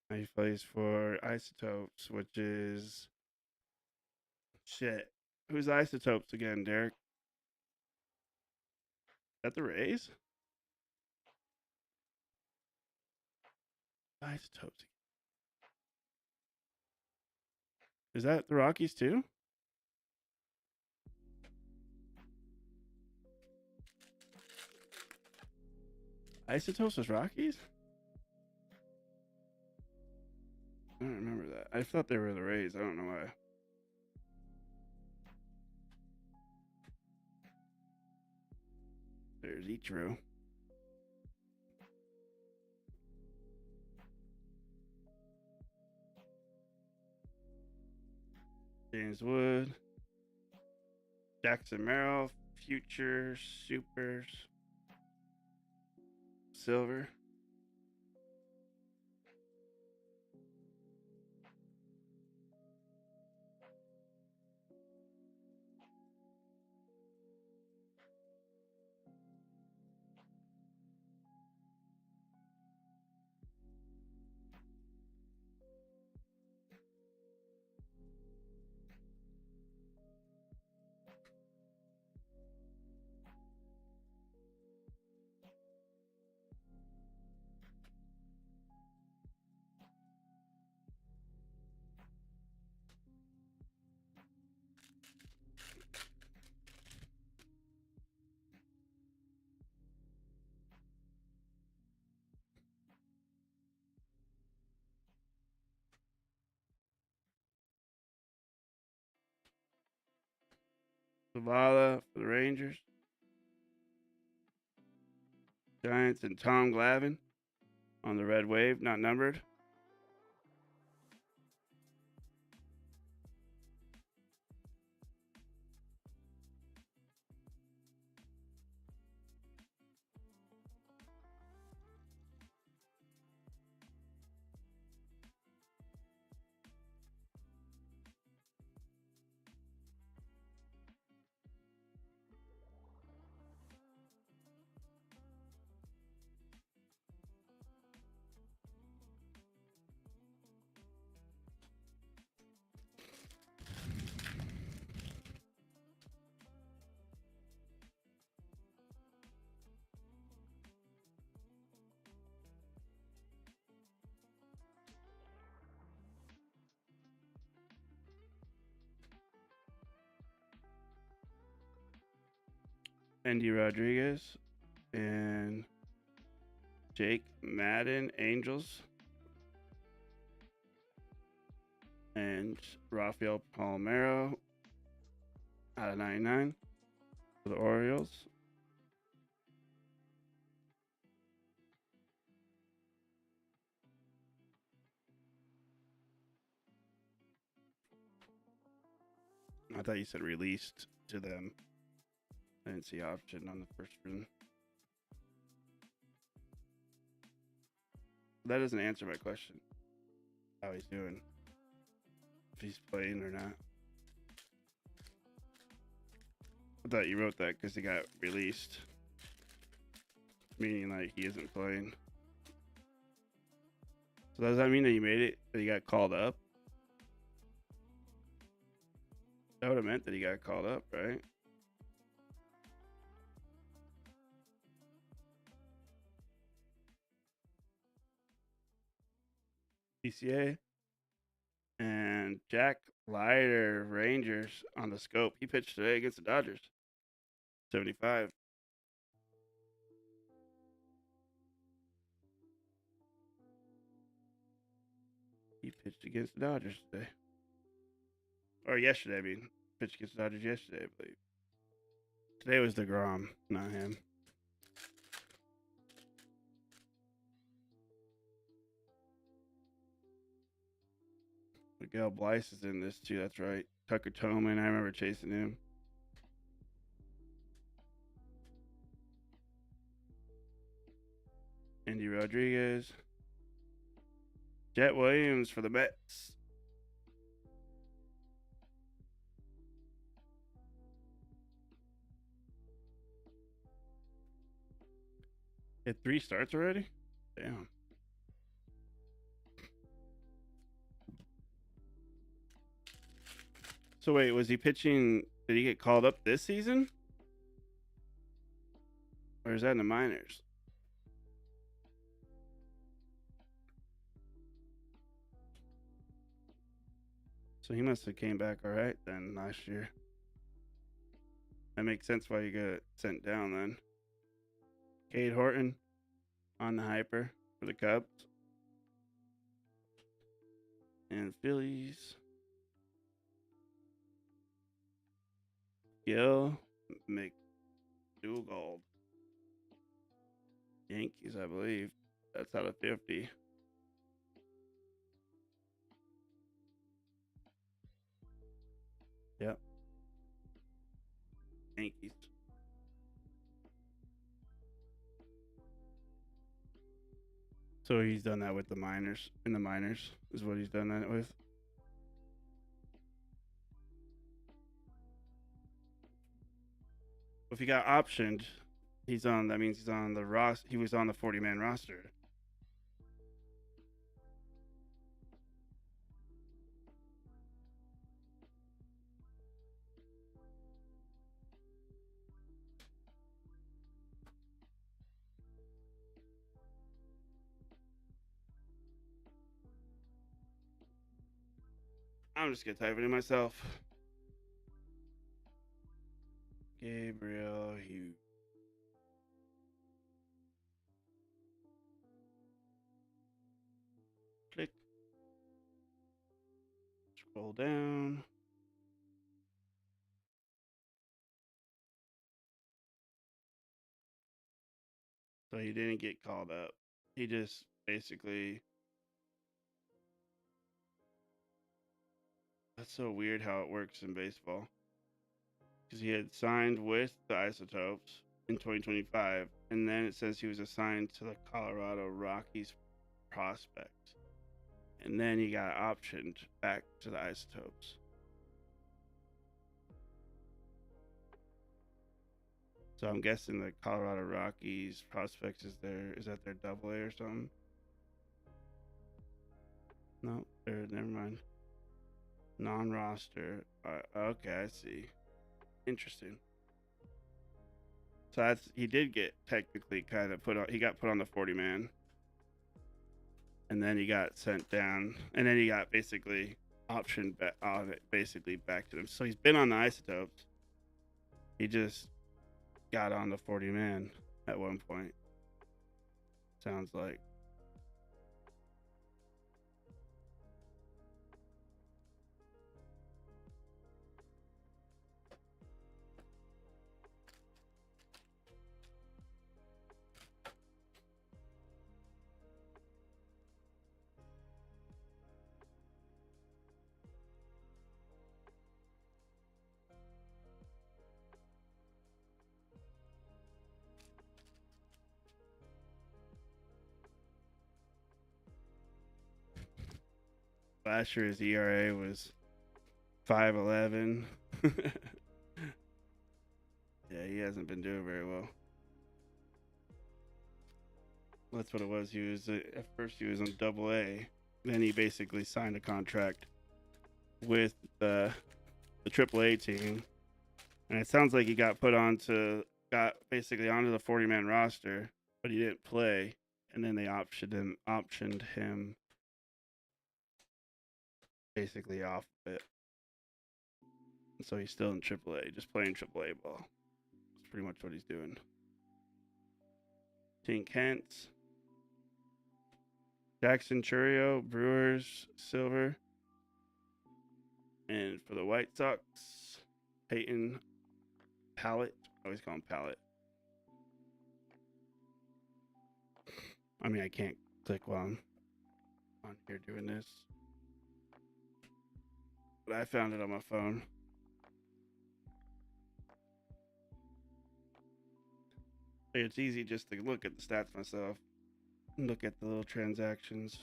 [SPEAKER 1] Now he plays for Isotopes, which is shit. Who's Isotopes again, Derek? Is that the Rays? Isotopes. Is that the Rockies too? Isotopes was Rockies? I don't remember that. I thought they were the Rays. I don't know why. There's Ichiro. James Wood. Jackson Merrill. Future Supers. Silver. Zavala for the Rangers. Giants and Tom Glavine on the red wave, not numbered. Andy Rodriguez and Jake Madden, Angels. And Rafael Palmeiro out of 99 for the Orioles. I thought you said released to them. I didn't see option on the first one. That doesn't answer my question. How he's doing. If he's playing or not. I thought you wrote that because he got released. Meaning like he isn't playing. So does that mean that you made it? That he got called up? That would have meant that he got called up, right? PCA. And Jack Leiter, Rangers on the scope. He pitched today against the Dodgers. 75. He pitched against the Dodgers today. Or yesterday, I mean. Pitched against the Dodgers yesterday, I believe. Today was DeGrom, not him. Miguel Blyce is in this too, that's right. Tucker Toman, I remember chasing him. Andy Rodriguez. Jet Williams for the Mets. Hit 3 starts already? Damn. So wait, was he pitching? Did he get called up this season? Or is that in the minors? So he must have came back all right then last year. That makes sense why you got sent down then. Cade Horton on the hyper for the Cubs. And Phillies. Gil McDougald. Yankees, I believe. That's out of 50. Yep. Yankees. So he's done that with the minors. In the minors is what he's done that with. If he got optioned, he's on. That means he's on the roster. He was on the 40-man roster. I'm just gonna type it in myself. Gabriel Hughes. Click. Scroll down. So he didn't get called up. He just basically. That's so weird how it works in baseball. Because he had signed with the Isotopes in 2025, and then it says he was assigned to the Colorado Rockies prospect. And then he got optioned back to the Isotopes. So I'm guessing the Colorado Rockies prospects is that their double A or something? No, never mind. Non-roster. Okay, I see. Interesting. So he did get technically kind of put on. He got put on the 40-man, and then he got sent down, and then he got basically optioned back back to them. So he's been on the Isotopes. He just got on the 40-man at one point. Sounds like. Last year his ERA was 5.11. Yeah, he hasn't been doing very well. That's what it was. He was at first he was on AA. Then he basically signed a contract with the AAA team, and it sounds like he got basically onto the 40-man roster, but he didn't play, and then they optioned him basically off of it. So he's still in AAA, just playing AAA ball. That's pretty much what he's doing. Tink Kent, Jackson Chourio, Brewers, silver. And for the White Sox, Peyton Pallet. I always call him Pallet. I mean, I can't click while I'm on here doing this. But I found it on my phone. It's easy just to look at the stats myself. Look at the little transactions.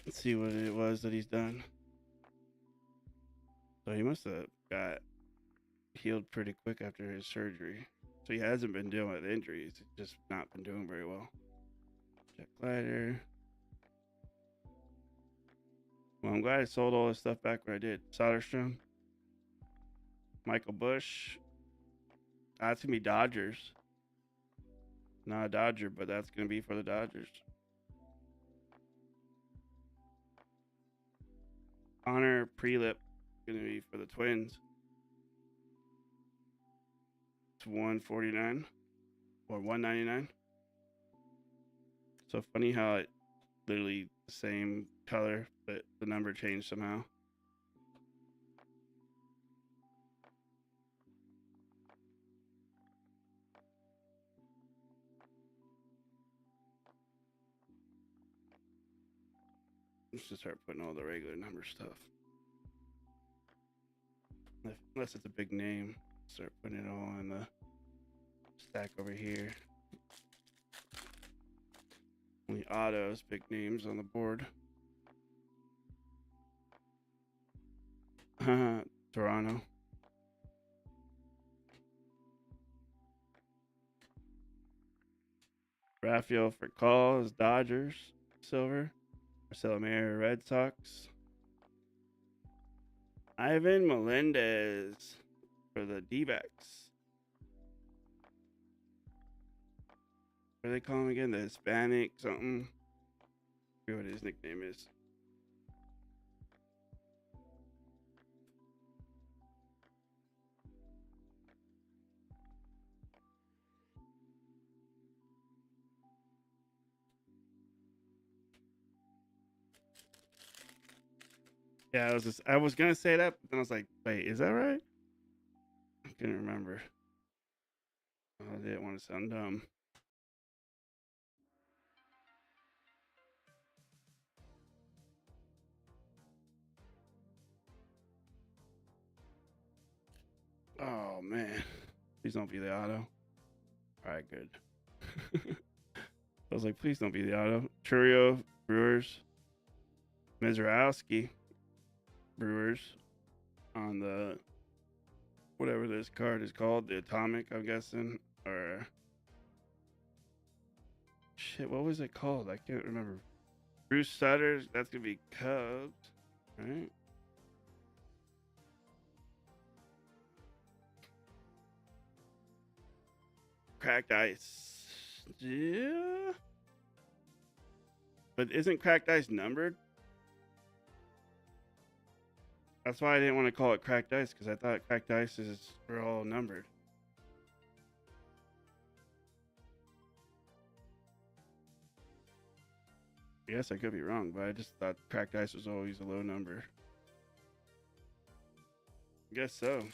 [SPEAKER 1] Let's see what it was that he's done. So he must have got healed pretty quick after his surgery. So he hasn't been dealing with injuries. He's just not been doing very well. Jack Leiter. Well, I'm glad I sold all this stuff back when I did. Soderstrom. Michael Bush. That's going to be Dodgers. Not a Dodger, but that's going to be for the Dodgers. Connor Prelip. Going to be for the Twins. It's 149 or 199. So funny how it literally the same color, but the number changed somehow. Let's just start putting all the regular number stuff. Unless it's a big name, start putting it all in the stack over here. Only autos, big names on the board. Toronto. Rafael Furcal is Dodgers, silver. Marcelo Mayer, Red Sox. Ivan Melendez for the D-backs. What do they call him again? The Hispanic something? I forget what his nickname is. Yeah, I was gonna say that, but then I was like, wait, is that right? I couldn't remember. I didn't want to sound dumb. Oh man. Please don't be the auto. Alright, good. I was like, please don't be the auto. Chourio, Brewers. Mizrowski, Brewers. On the whatever this card is called, the Atomic, I'm guessing. Or shit, what was it called? I can't remember. Bruce Sutter, that's gonna be Cubs, right? Cracked Ice. Yeah. But isn't Cracked Ice numbered? That's why I didn't want to call it Cracked Ice, because I thought Cracked Ice were all numbered. Yes, I could be wrong, but I just thought Cracked Ice was always a low number. I guess so.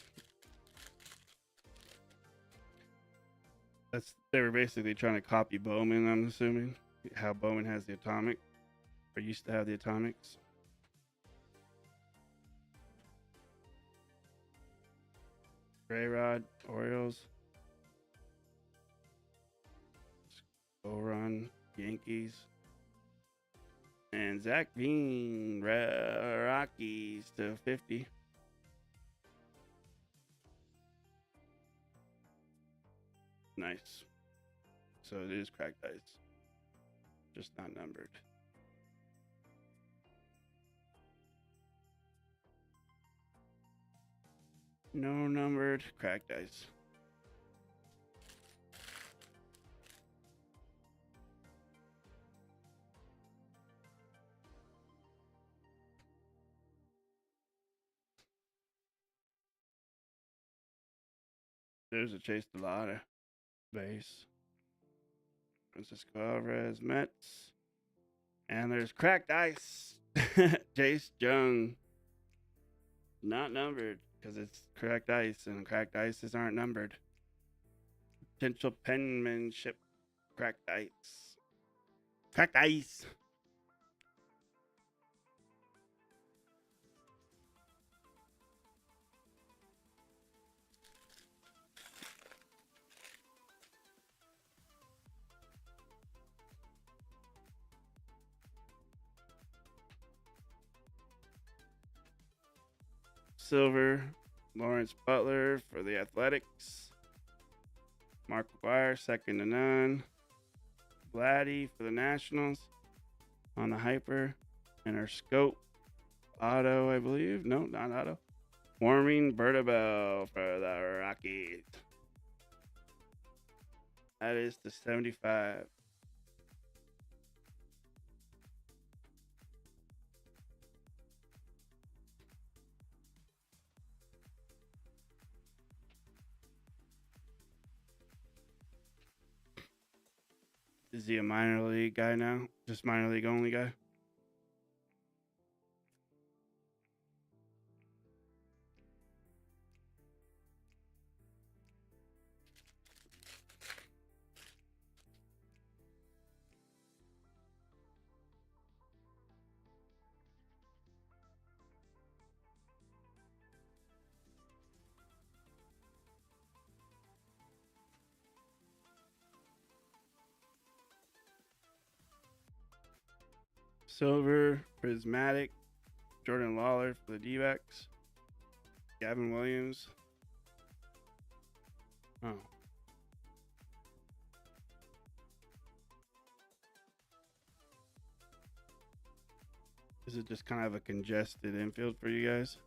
[SPEAKER 1] They were basically trying to copy Bowman, I'm assuming. How Bowman has the Atomic, or used to have the Atomics. Ray Rod, Orioles. Go run. Yankees. And Zach Bean, Rockies to 50. Nice. So it is cracked ice. Just not numbered. No numbered cracked ice. There's a Chase Delata base. Francisco Alvarez, Mets. And there's cracked ice. Jace Jung. Not numbered because it's cracked ice, and cracked ices aren't numbered. Potential penmanship. Cracked ice. Cracked ice. Silver, Lawrence Butler for the Athletics. Mark McGwire, second to none. Vladdy for the Nationals on the hyper. And our scope, auto, I believe. No, not auto. Warming Bertabel for the Rockies. That is the 75. Is he a minor league guy now? Just minor league only guy? Silver, Prismatic, Jordan Lawler for the D-backs. Gavin Williams. Oh. Is it just kind of a congested infield for you guys?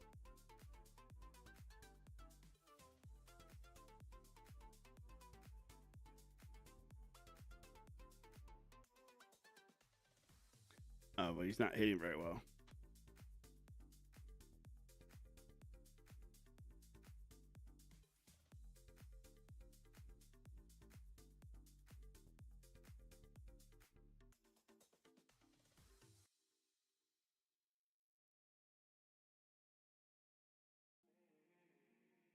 [SPEAKER 1] Oh, but he's not hitting very well.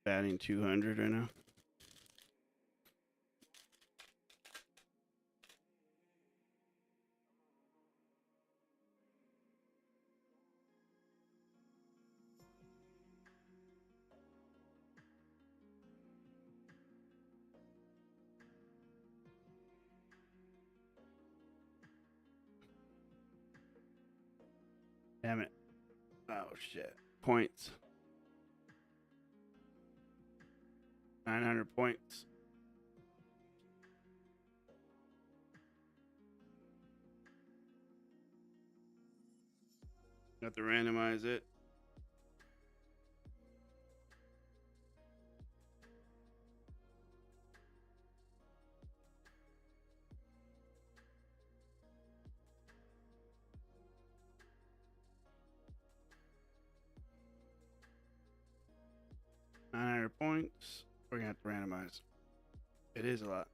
[SPEAKER 1] Batting 200 right now. Damn it. Oh, shit. Points. 900 points. Got to randomize it. Points. We're gonna have to randomize. It is a lot.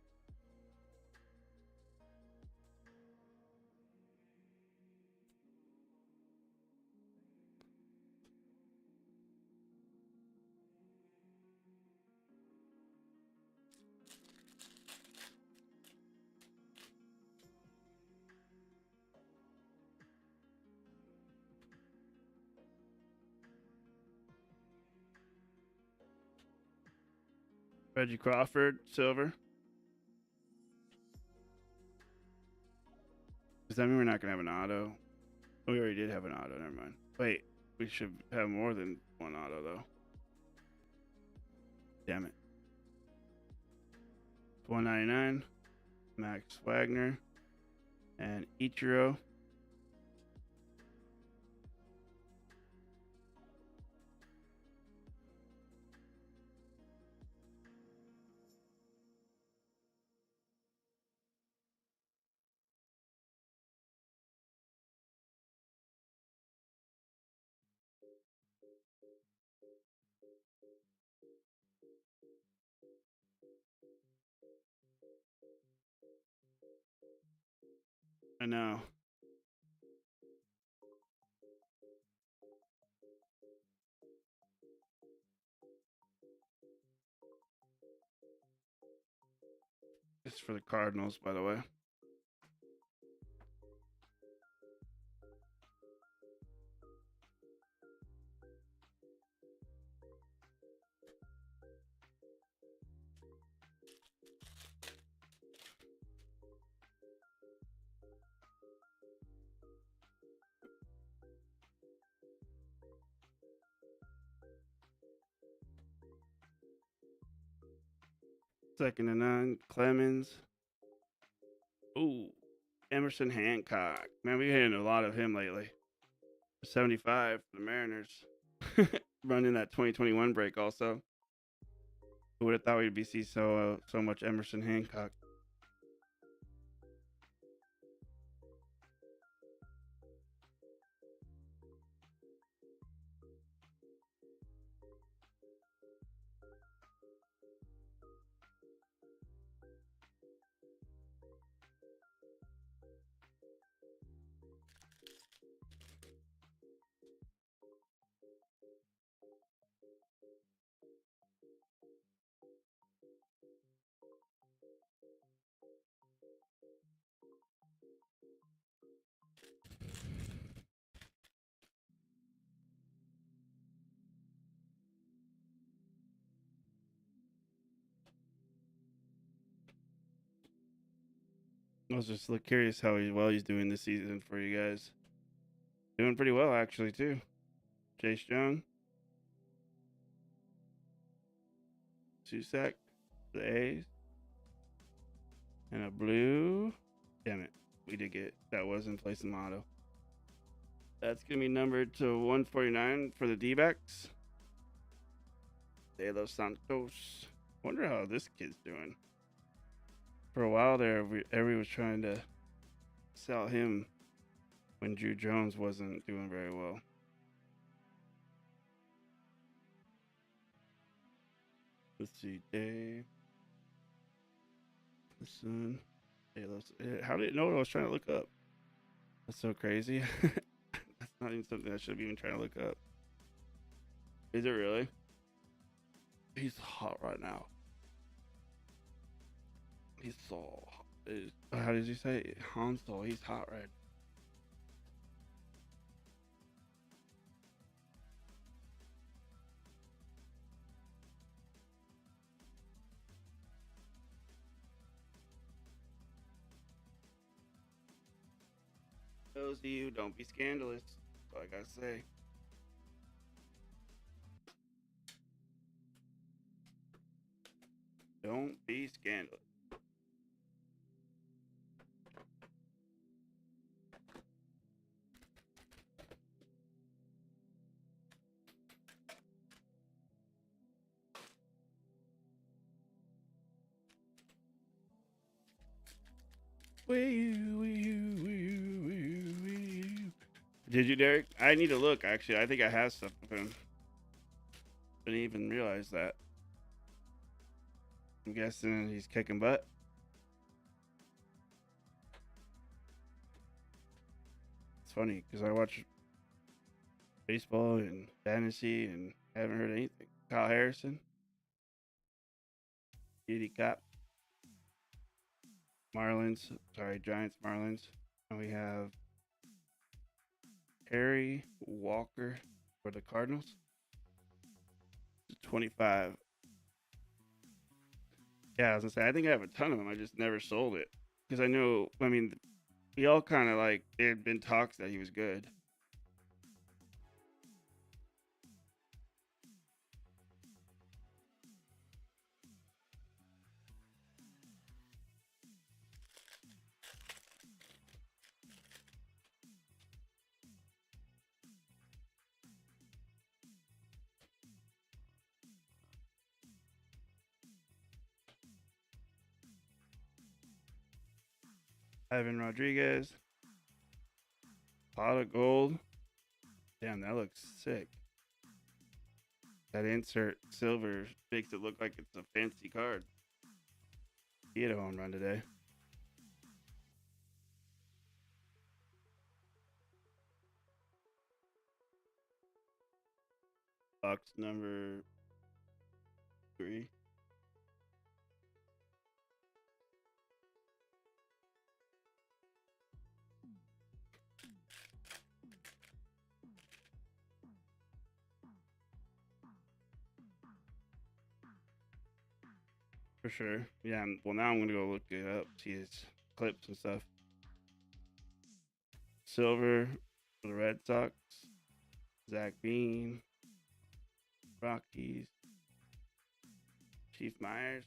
[SPEAKER 1] Reggie Crawford, silver. Does that mean we're not gonna have an auto? We already did have an auto. Never mind. Wait, we should have more than one auto though. Damn it. 199. Max Wagner and Ichiro. I know. This is for the Cardinals, by the way. Second and none, Clemens. Ooh, Emerson Hancock. Man, we've hitting a lot of him lately. 75 for the Mariners. Running that 2021 break also. Who would have thought we'd be see so much Emerson Hancock? I was just curious how he's doing this season for you guys. Doing pretty well actually too. Chase Young, Susac, the A's, and a blue. Damn it, we did get that was in place in Lotto. That's gonna be numbered to 149 for the D-backs. De Los Santos. Wonder how this kid's doing. For a while there, everybody was trying to sell him when Drew Jones wasn't doing very well. Let's see, Dave. Listen. How did it know what I was trying to look up? That's so crazy. That's not even something I should be even trying to look up. Is it really? He's hot right now. He's so. How did you say it? Hansel? He's hot right. Those of you don't be scandalous. That's all I gotta say. Don't be scandalous. Did you, Derek? I need to look, actually. I think I have stuff of him. Didn't even realize that. I'm guessing he's kicking butt. It's funny because I watch baseball and fantasy and haven't heard anything. Kyle Harrison, Diddy Cop, Marlins. Sorry, Giants, Marlins. And we have Harry Walker for the Cardinals. 25. Yeah, I was gonna say I think I have a ton of them. I just never sold it because I know. I mean, We all kind of like, there had been talks that he was good. Ivan Rodriguez, pot of gold. Damn, that looks sick. That insert silver makes it look like it's a fancy card. He hit a home run today. Box number 3. For sure. Yeah, well, now I'm going to go look it up, see his clips and stuff. Silver for the Red Sox. Zach Bean. Rockies. Chief Myers.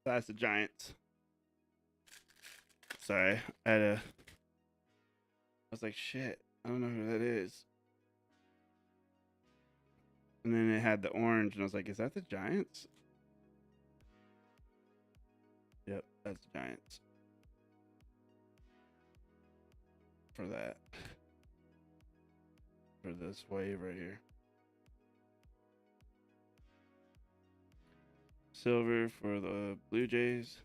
[SPEAKER 1] That's the Giants. Sorry, I was like, shit, I don't know who that is. And then it had the orange, and I was like, is that the Giants? Yep, that's the Giants. For that. For this wave right here. Silver for the Blue Jays.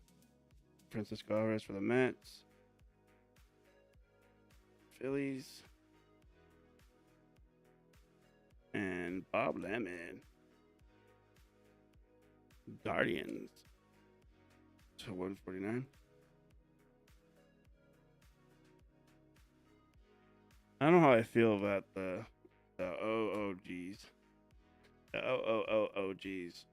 [SPEAKER 1] Francisco Alvarez for the Mets. Phillies. And Bob Lemon. Guardians. To 149. I don't know how I feel about the OOGs. The OOOOGs.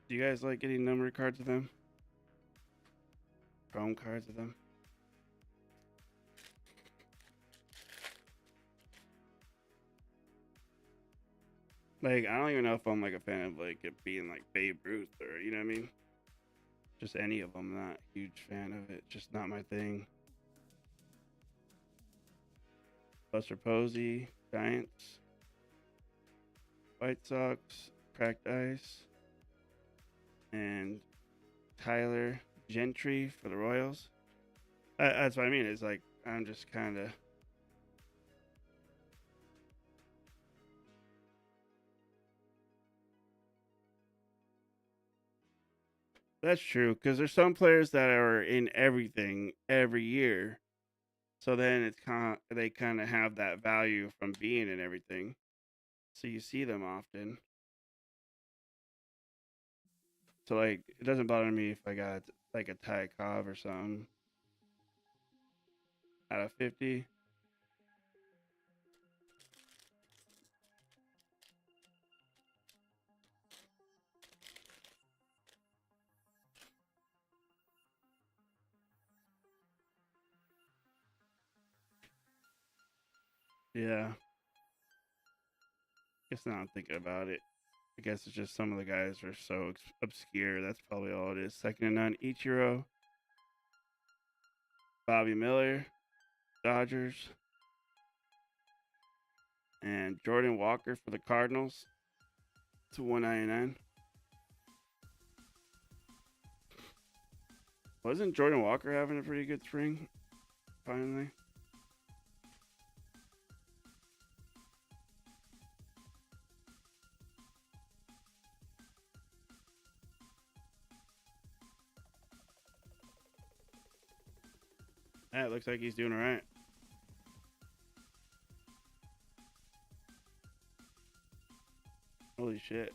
[SPEAKER 1] Do you guys like getting numbered cards of them? Chrome cards of them? Like, I don't even know if I'm like a fan of like it being like Babe Ruth or, you know what I mean? Just any of them. Not a huge fan of it. Just not my thing. Buster Posey, Giants. White Sox, Cracked Ice. And Tyler Gentry for the Royals. That's what I mean. It's like, I'm just kind of... That's true, because there's some players that are in everything every year. So then it's they kind of have that value from being in everything. So you see them often. So like it doesn't bother me if I got like a Ty Cobb or something out of 50. Yeah. Guess now I'm thinking about it. I guess it's just some of the guys are so obscure. That's probably all it is. Second and none, Ichiro, Bobby Miller, Dodgers, and Jordan Walker for the Cardinals to 199. Wasn't Jordan Walker having a pretty good spring finally? Yeah, it looks like he's doing all right. Holy shit.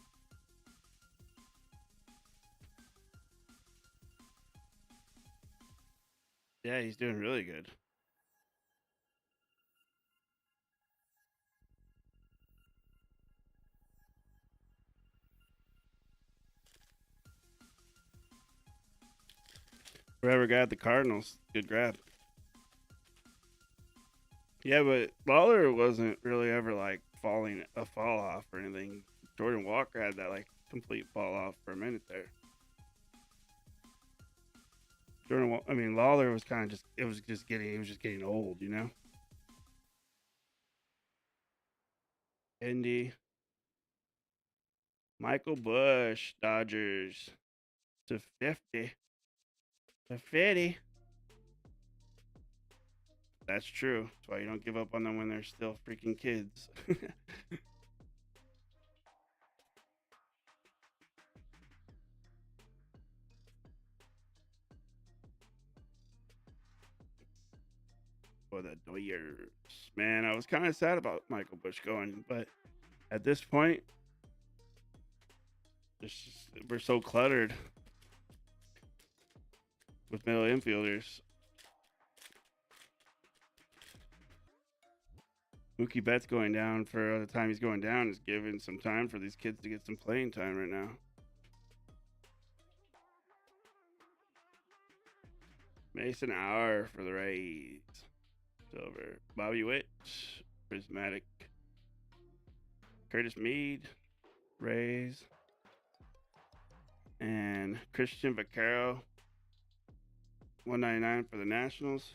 [SPEAKER 1] Yeah, he's doing really good. Whoever got the Cardinals, good grab. Yeah, but Lawler wasn't really ever like a fall off or anything. Jordan Walker had that like complete fall off for a minute there. Lawler was kind of just he was just getting old, you know. Indy, Michael Bush, Dodgers to 50, to 50. That's true. That's why you don't give up on them when they're still freaking kids. For the Dodgers, man, I was kind of sad about Michael Bush going, but at this point, we're so cluttered with middle infielders. Mookie Betts going down for the time he's going down is giving some time for these kids to get some playing time right now. Mason Hour for the Rays. Silver. Bobby Witt. Prismatic. Curtis Mead. Rays. And Christian Vaquero. 199 for the Nationals.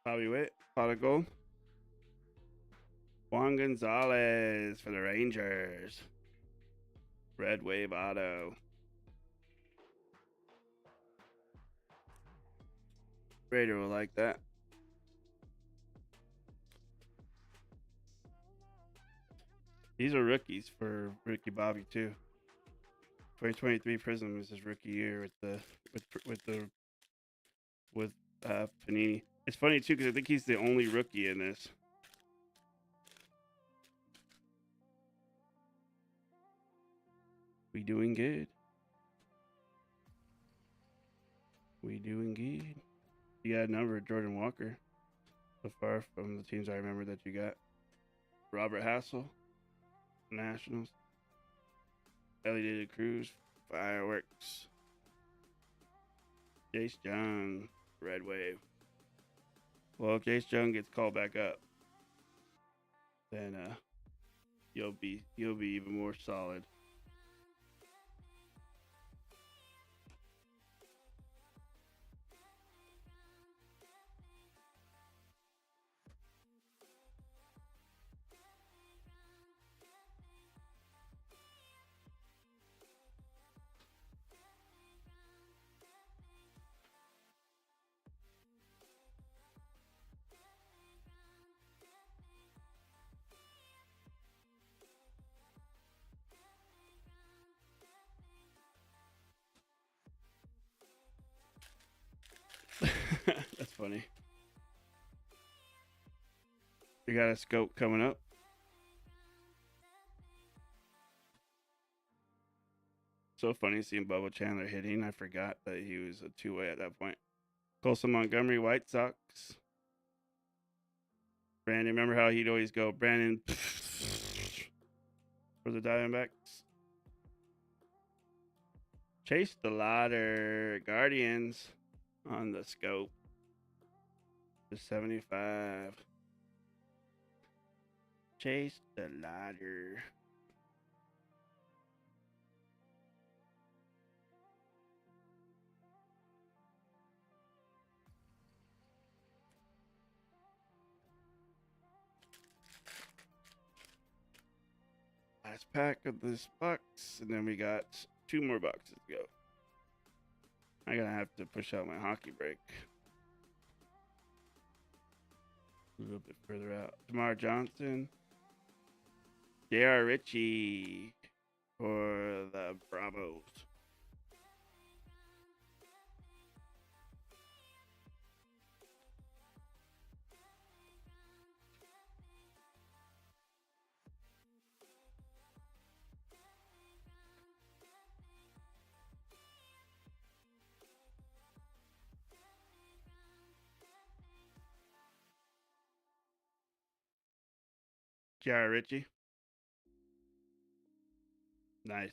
[SPEAKER 1] Bobby Witt, pot of gold. Juan Gonzalez for the Rangers. Red Wave Auto. Raider will like that. These are rookies for Ricky Bobby too. 2023 Prism is his rookie year with Panini. It's funny too because I think he's the only rookie in this. We doing good. We doing good. You got a number of Jordan Walker so far from the teams I remember that you got. Robert Hassel, Nationals. Ellie De La Cruz, Fireworks. Jace Jung, Red Wave. Well, if Jace Jung gets called back up, then you'll be even more solid. We got a scope coming up. So funny seeing Bubba Chandler hitting. I forgot that he was a two-way at that point. Colson Montgomery, White Sox. Brandon, remember how he'd always go, Brandon, for the Diamondbacks. Chase the ladder. Guardians on the scope. The 75. Chase the ladder. Last pack of this box, and then we got 2 more boxes to go. I'm gonna have to push out my hockey break a little bit further out. Tamar Johnson, J.R. Ritchie for the Bravos. J.R. Ritchie. Nice.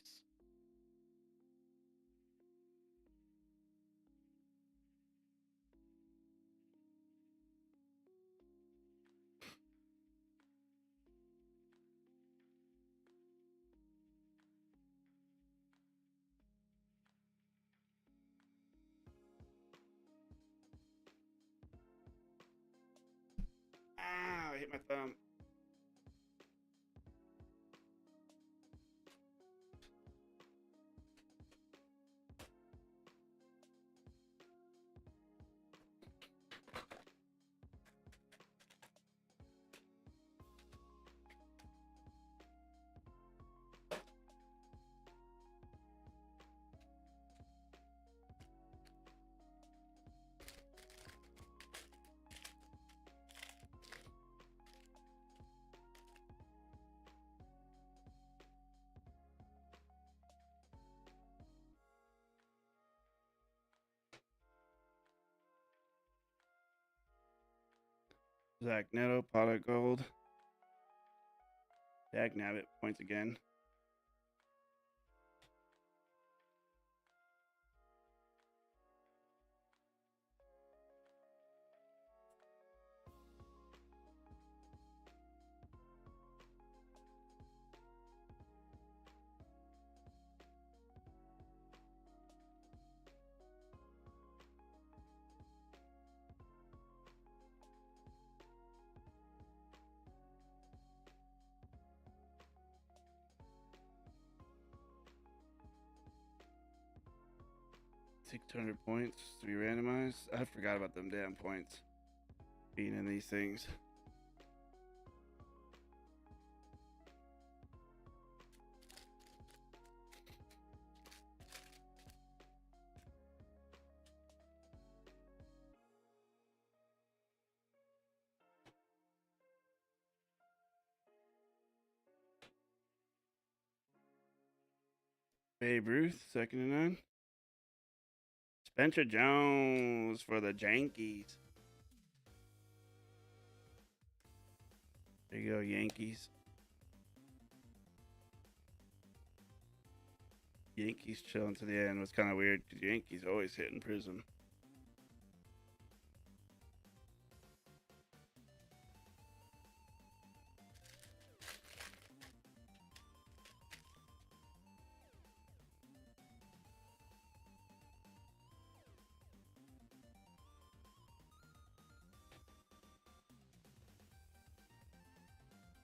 [SPEAKER 1] Ah, I hit my thumb. Zach Neto, pot of gold. Dag nabbit, points again. $600 points to be randomized. I forgot about them damn points being in these things. Babe Ruth, 2nd and 9. Spencer Jones for the Yankees. There you go, Yankees. Yankees chilling to the end was kind of weird because Yankees always hitting PRIZM.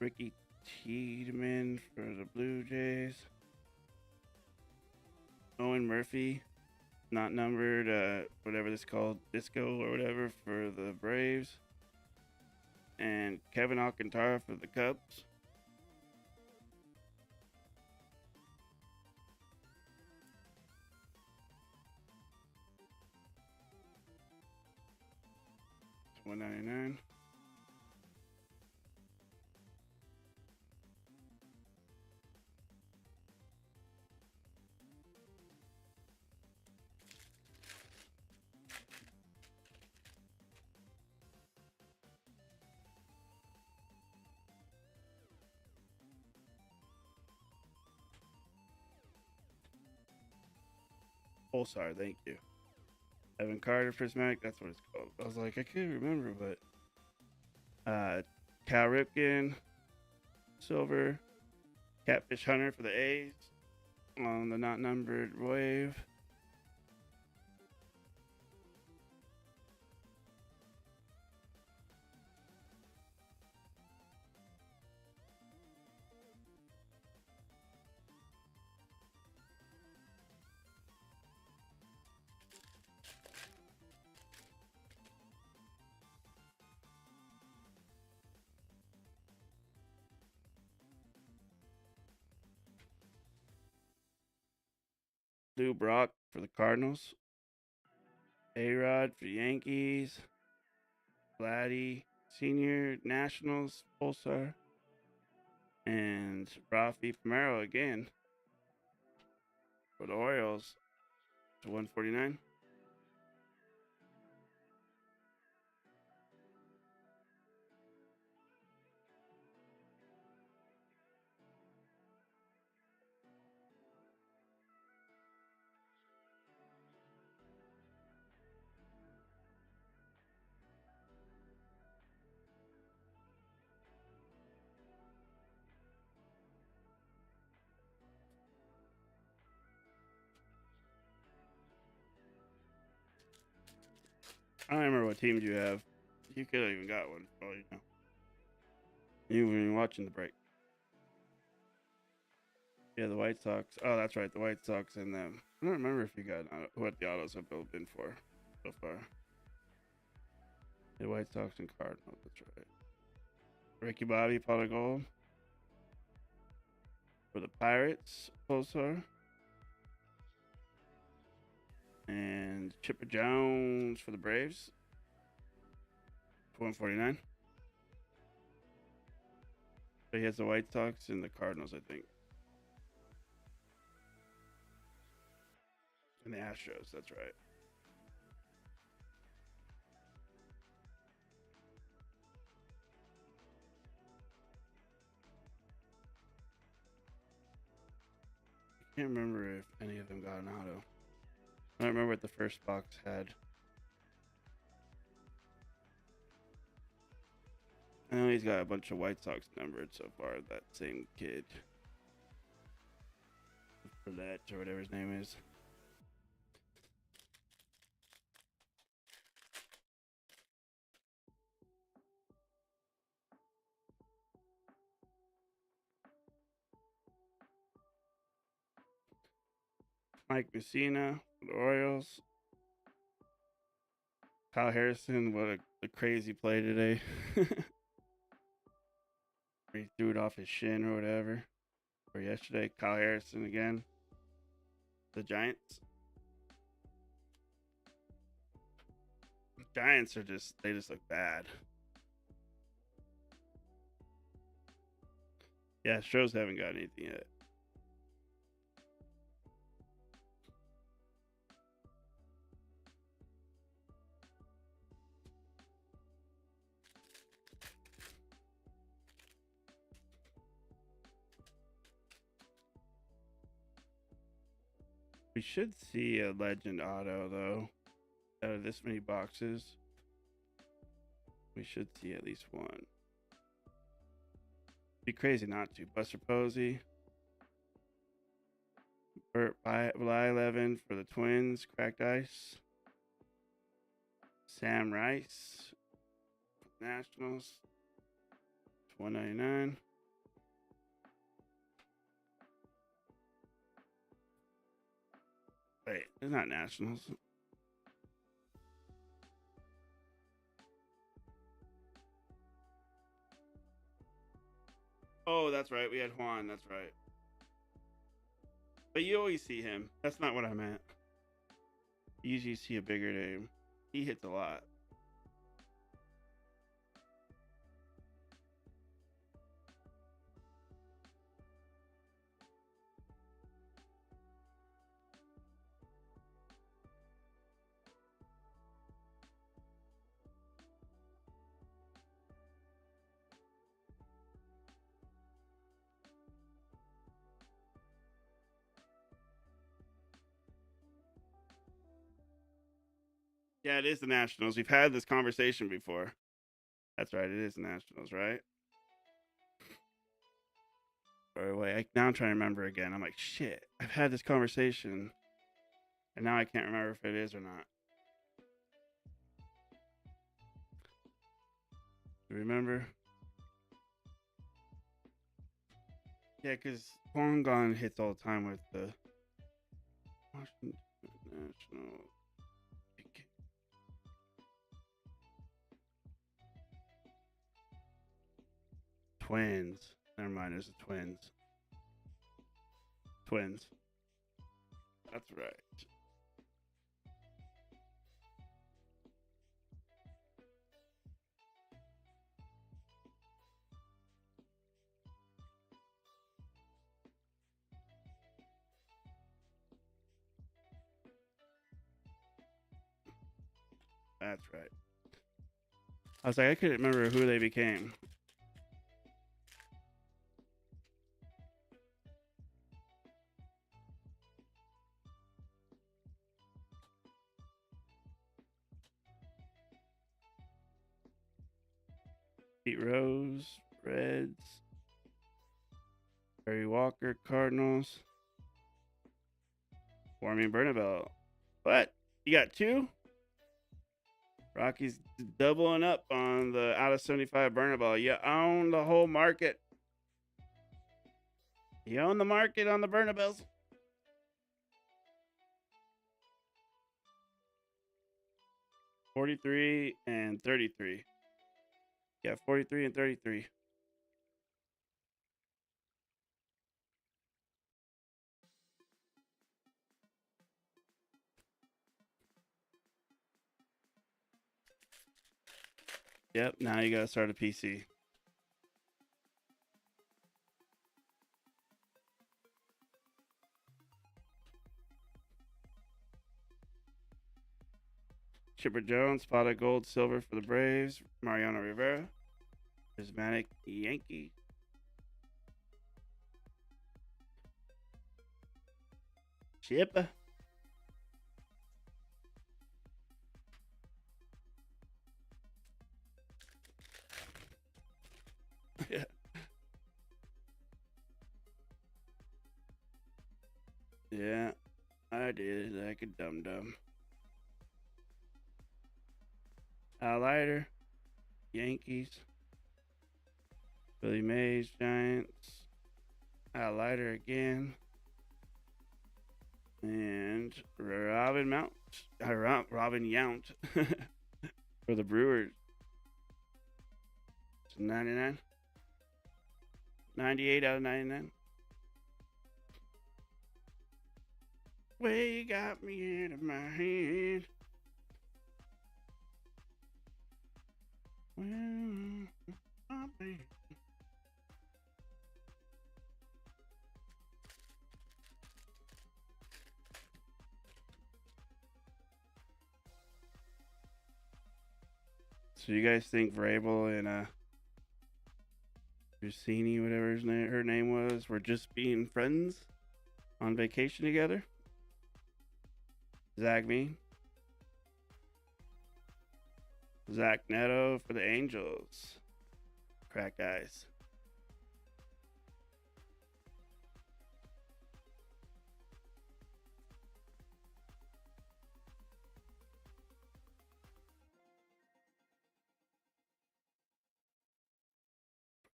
[SPEAKER 1] Ricky Tiedemann for the Blue Jays. Owen Murphy, not numbered, whatever this called, Disco or whatever, for the Braves. And Kevin Alcantara for the Cubs. $199. Pulsar, thank you. Evan Carter prismatic, that's what it's called. I was like, I can't remember, but Cal Ripken, silver. Catfish Hunter for the A's on the not numbered wave. Lou Brock for the Cardinals. A-Rod for the Yankees. Vladdy Senior Nationals Pulsar. And Rafi Primero again for the Orioles to 149. I don't remember what teams you have. You could have even got one. Oh, you know. You were even watching the break. Yeah, the White Sox. Oh, that's right. The White Sox and them. I don't remember if you got what the autos have been for so far. The White Sox and Cardinals. That's right. Ricky Bobby, pot of gold. For the Pirates, Pulsar. And Chipper Jones for the Braves. 149. So he has the White Sox and the Cardinals, I think. And the Astros, that's right. I can't remember if any of them got an auto. I don't remember what the first box had. I know he's got a bunch of White Sox numbered so far, that same kid. Roulette or whatever his name is. Mike Messina for the Orioles. Kyle Harrison, what a crazy play today. He threw it off his shin or whatever. Or yesterday, Kyle Harrison again. The Giants. Giants are they just look bad. Yeah, Astros haven't got anything yet. We should see a legend auto though. Out of this many boxes, we should see at least one. Be crazy not to. Buster Posey. Burt Bly 11 for the Twins. Cracked Ice. Sam Rice. Nationals. 199. Wait, it's not Nationals. Oh, that's right. We had Juan. That's right. But you always see him. That's not what I meant. You usually see a bigger name. He hits a lot. Yeah, it is the Nationals. We've had this conversation before. That's right. It is the Nationals, right? Or wait, now I'm trying to remember again. I'm like, shit. I've had this conversation, and now I can't remember if it is or not. Do you remember? Yeah, because Kwangong hits all the time with the Washington National. Twins. Never mind, it's the Twins. Twins. That's right. That's right. I was like, I couldn't remember who they became. Pete Rose, Reds. Barry Walker, Cardinals. Warming Bernabelle. What? You got two? Rockies doubling up on the out of 75 Bernabelle. You own the whole market. You own the market on the Bernabelles. $43 and $33. Yeah, $43 and $33. Yep, now you gotta start a PC. Chipper Jones, spotted gold, silver for the Braves. Mariano Rivera, prismatic Yankee. Chipper. Yeah. Yeah, I did like a dum dum. Highlighter, Yankees. Billy Mays, Giants. Highlighter again. And Robin Mount. Robin Yount for the Brewers. It's 99. 98 out of 99. Way you got me out of my head. Well, oh man. So you guys think Vrabel and Rossini, whatever her name was, were just being friends on vacation together? Zach me. Zach Neto for the Angels. Crack guys.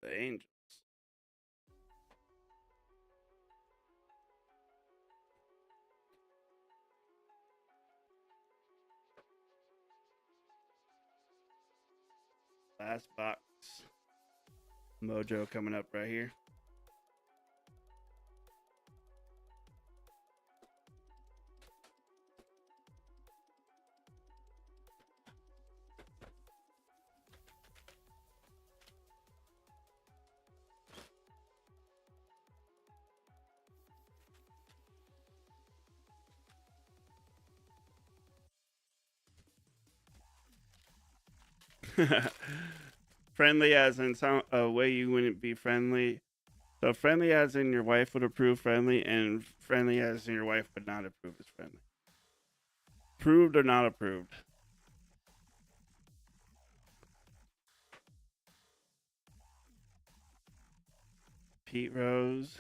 [SPEAKER 1] The Angels. Last box. Mojo coming up right here. Friendly as in some a way you wouldn't be friendly. So friendly as in your wife would approve friendly, and friendly as in your wife would not approve as friendly. Approved or not approved? Pete Rose.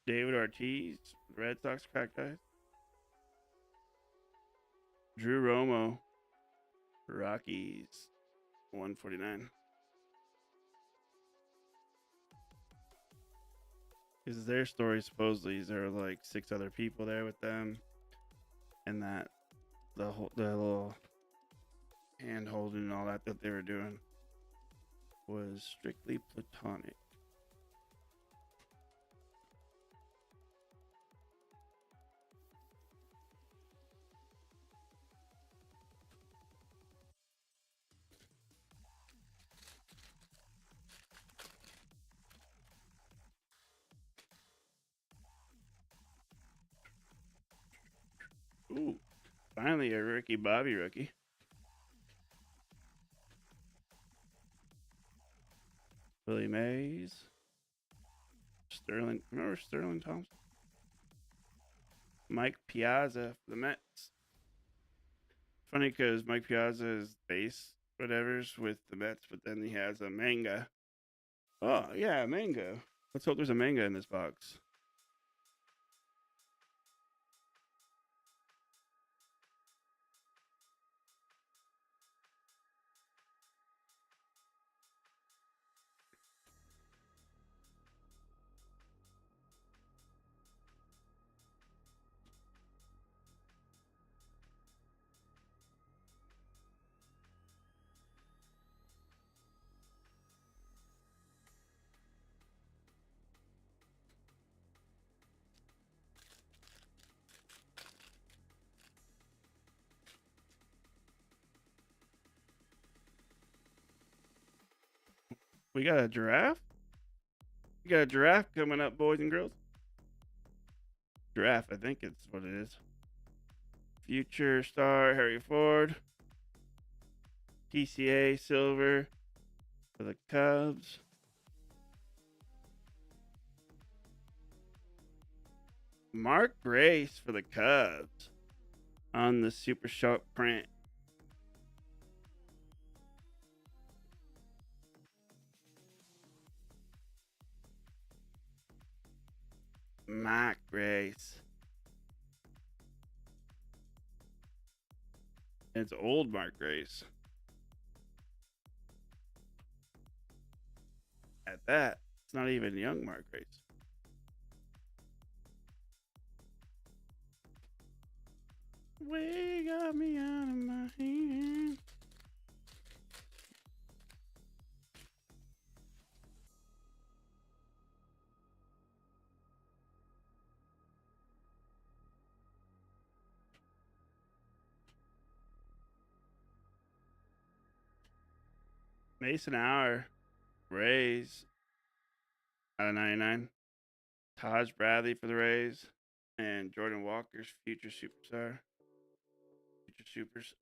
[SPEAKER 1] David Ortiz, Red Sox cracked ice. Drew Romo, Rockies, 149. Because their story supposedly there were like 6 other people there with them, and that the little hand holding and all that they were doing was strictly platonic. Ooh, finally a Ricky Bobby rookie. Willie Mays. Sterling. Remember Sterling Thompson? Mike Piazza for the Mets. Funny because Mike Piazza is base whatever's with the Mets, but then he has a manga. Oh, yeah, mango. Let's hope there's a manga in this box. We got a giraffe? We got a giraffe coming up, boys and girls. Giraffe, I think it's what it is. Future star Harry Ford. TCA silver for the Cubs. Mark Grace for the Cubs on the super sharp print. Mark Grace. It's old Mark Grace. At that, it's not even young Mark Grace. Way got me out of my hand. Mason Hour, Rays, out of 99. Taj Bradley for the Rays. And Jordan Walker's future superstar. Future supers.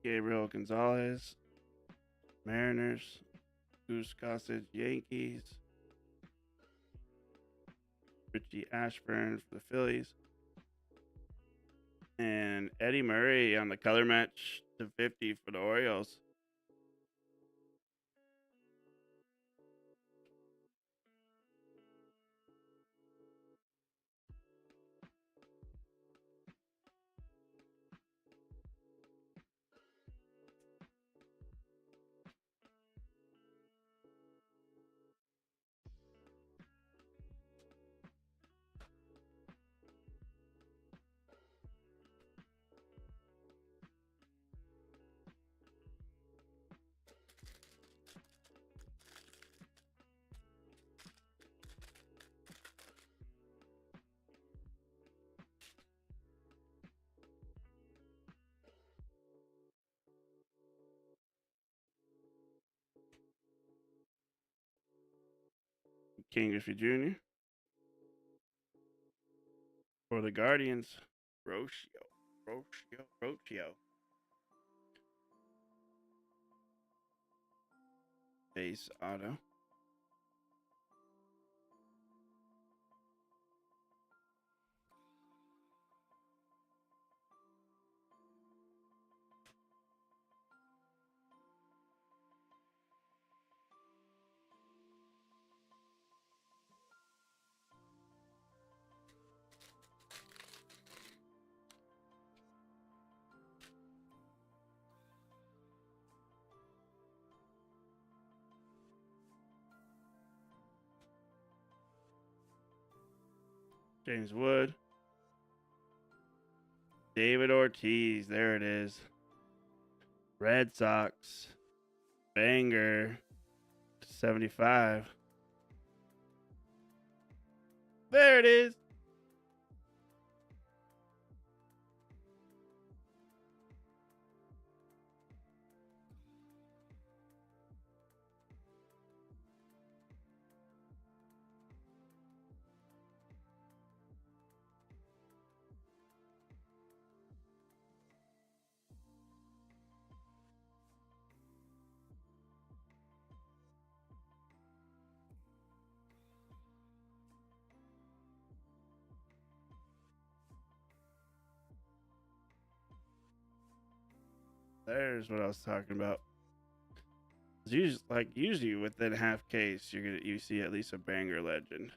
[SPEAKER 1] Gabriel Gonzalez, Mariners. Goose Gossage, Yankees. Richie Ashburn for the Phillies. And Eddie Murray on the color match to 50 for the Orioles. King Griffey Jr. For the Guardians, Rocio. Base auto. James Wood. David Ortiz. There it is. Red Sox. Banger. 75. There it is. There's what I was talking about. Usually within half case, you see at least a banger legend.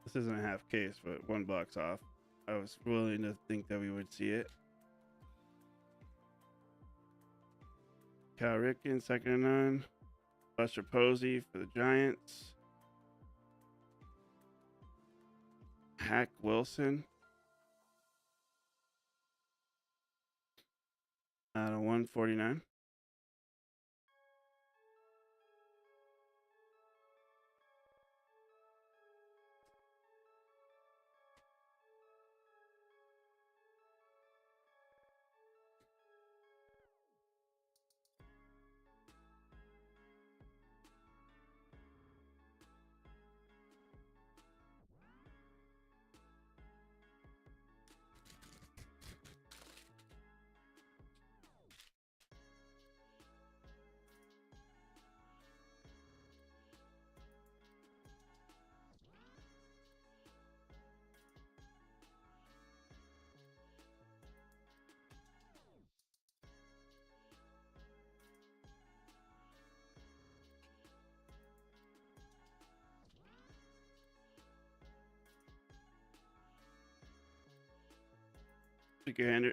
[SPEAKER 1] This isn't a half case, but one box off. I was willing to think that we would see it. Cal Ripken, 2nd and 9. Buster Posey for the Giants. Hack Wilson. Out of 149.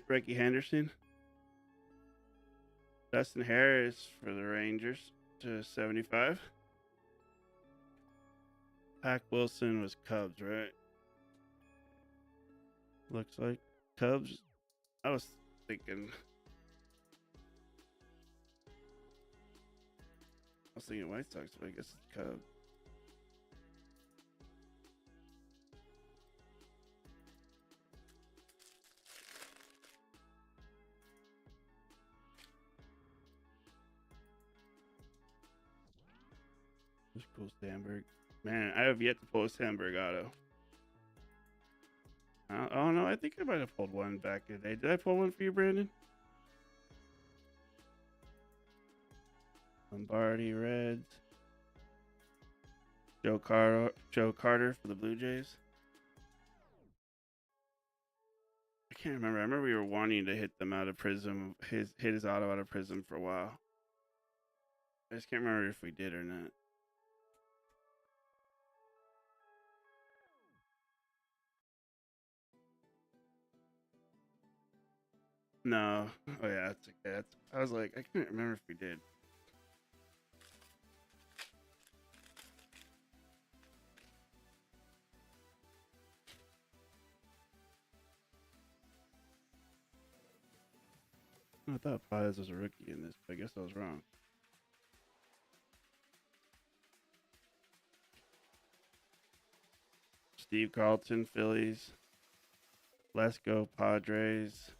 [SPEAKER 1] Ricky Henderson. Dustin Harris for the Rangers to 75. Hack Wilson was Cubs, right? Looks like Cubs. I was thinking White Sox, but I guess it's Cubs. Just pull Sandberg. Man, I have yet to pull a Sandberg auto. Oh no, I think I might have pulled one back in the day. Did I pull one for you, Brandon? Lombardi Reds. Joe Carter for the Blue Jays. I can't remember. I remember we were wanting to hit them out of Prism. Hit his auto out of Prism for a while. I just can't remember if we did or not. No. Oh yeah, that's okay. I was like, I can't remember if we did. I thought Piaz was a rookie in this, but I guess I was wrong. Steve Carlton, Phillies. Let's go Padres.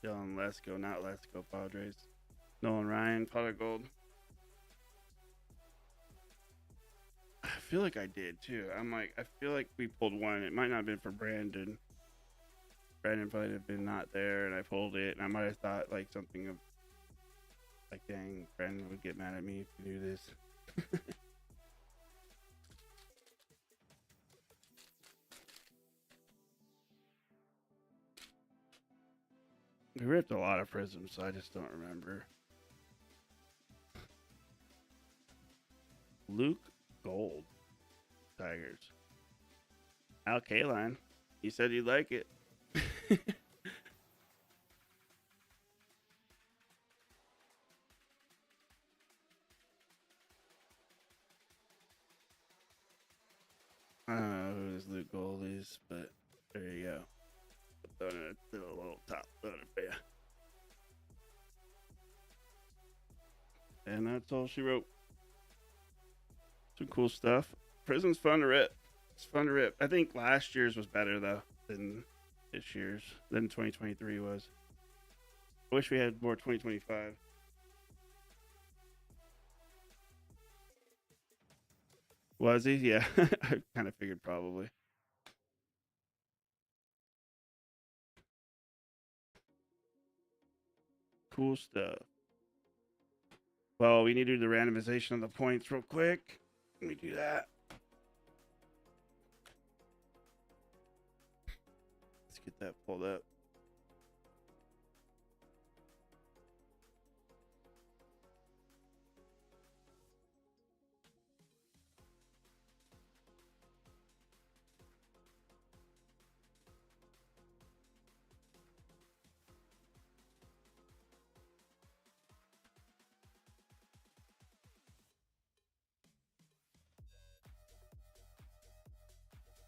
[SPEAKER 1] Dylan, let's go, not let's go Padres. Nolan Ryan, pot of gold. I feel like I did too. I feel like we pulled one. It might not have been for Brandon. Brandon might have been not there, and I pulled it, and I might have thought like something of like, dang, Brandon would get mad at me if you do this. We ripped a lot of prisms, so I just don't remember. Luke Gold, Tigers. Al Kaline, you said you'd like it. I don't know who this Luke Gold is, but there you go. Throwing it to the little top, throwing it for you. And that's all she wrote. Some cool stuff. Prism's fun to rip. It's fun to rip. I think last year's was better though than this year's, than 2023 was. I wish we had more 2025. Was he? Yeah, I kind of figured probably. Cool stuff. Well, we need to do the randomization of the points real quick. Let me do that. Let's get that pulled up.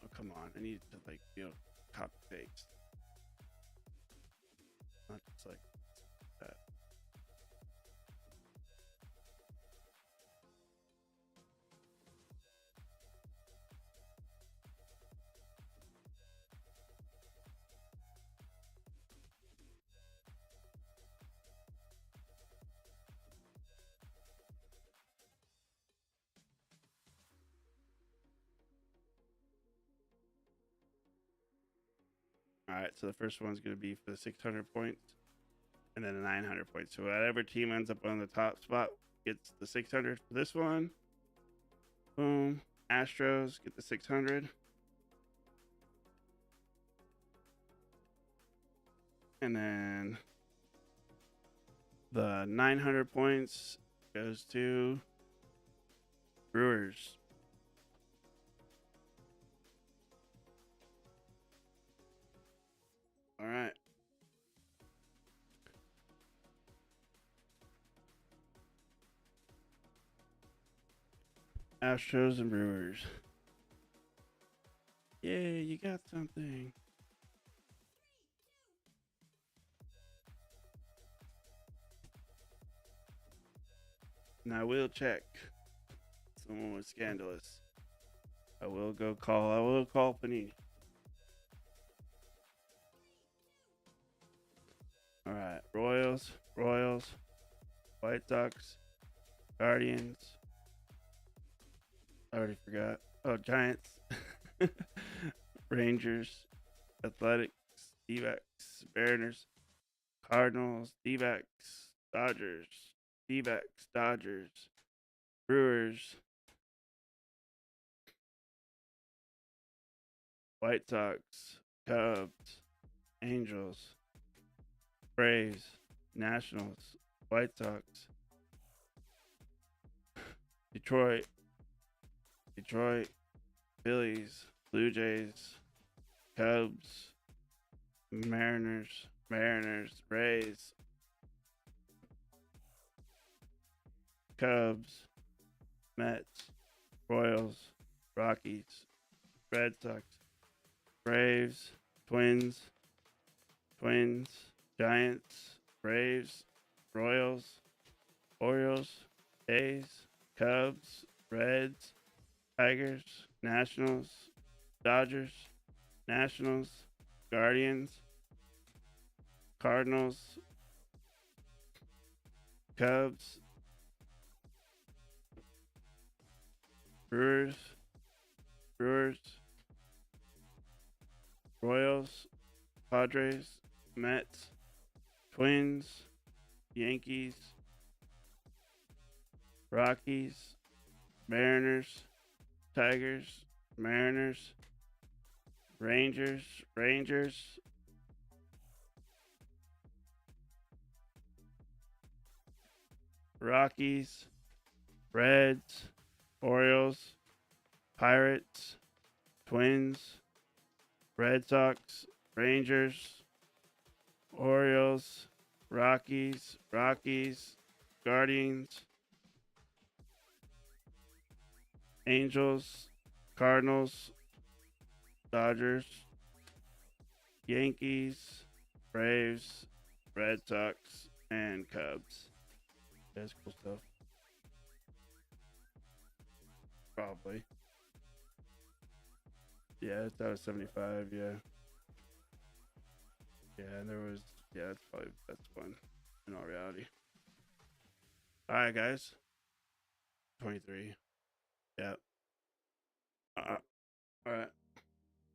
[SPEAKER 1] Oh, come on. I need to, like, copy paste. Not just like that. All right, so the first one's going to be for the 600 points and then the 900 points. So whatever team ends up on the top spot gets the 600 for this one. Boom. Astros get the 600. And then the 900 points goes to Brewers. All right. Astros and Brewers. Yay, you got something. Now we'll check. Someone was scandalous. I will call Panini. All right. Royals, White Sox, Guardians. I already forgot. Oh, Giants, Rangers, Athletics, D-backs, Mariners, Cardinals, D-backs, Dodgers, D-backs, Dodgers, Brewers, White Sox, Cubs, Angels, Braves, Nationals, White Sox, Detroit, Phillies, Blue Jays, Cubs, Mariners, Rays, Cubs, Mets, Royals, Rockies, Red Sox, Braves, Twins, Giants, Braves, Royals, Orioles, A's, Cubs, Reds, Tigers, Nationals, Dodgers, Nationals, Guardians, Cardinals, Cubs, Brewers, Royals, Padres, Mets, Twins, Yankees, Rockies, Mariners, Tigers, Mariners, Rangers, Rockies, Reds, Orioles, Pirates, Twins, Red Sox, Rangers, Orioles, Rockies, Guardians, Angels, Cardinals, Dodgers, Yankees, Braves, Red Sox, and Cubs. That's cool stuff. Probably. Yeah, it's out of 75, yeah. Yeah, and there was, yeah, that's fun in all reality. Alright, guys. 23. Yeah. Uh, Alright.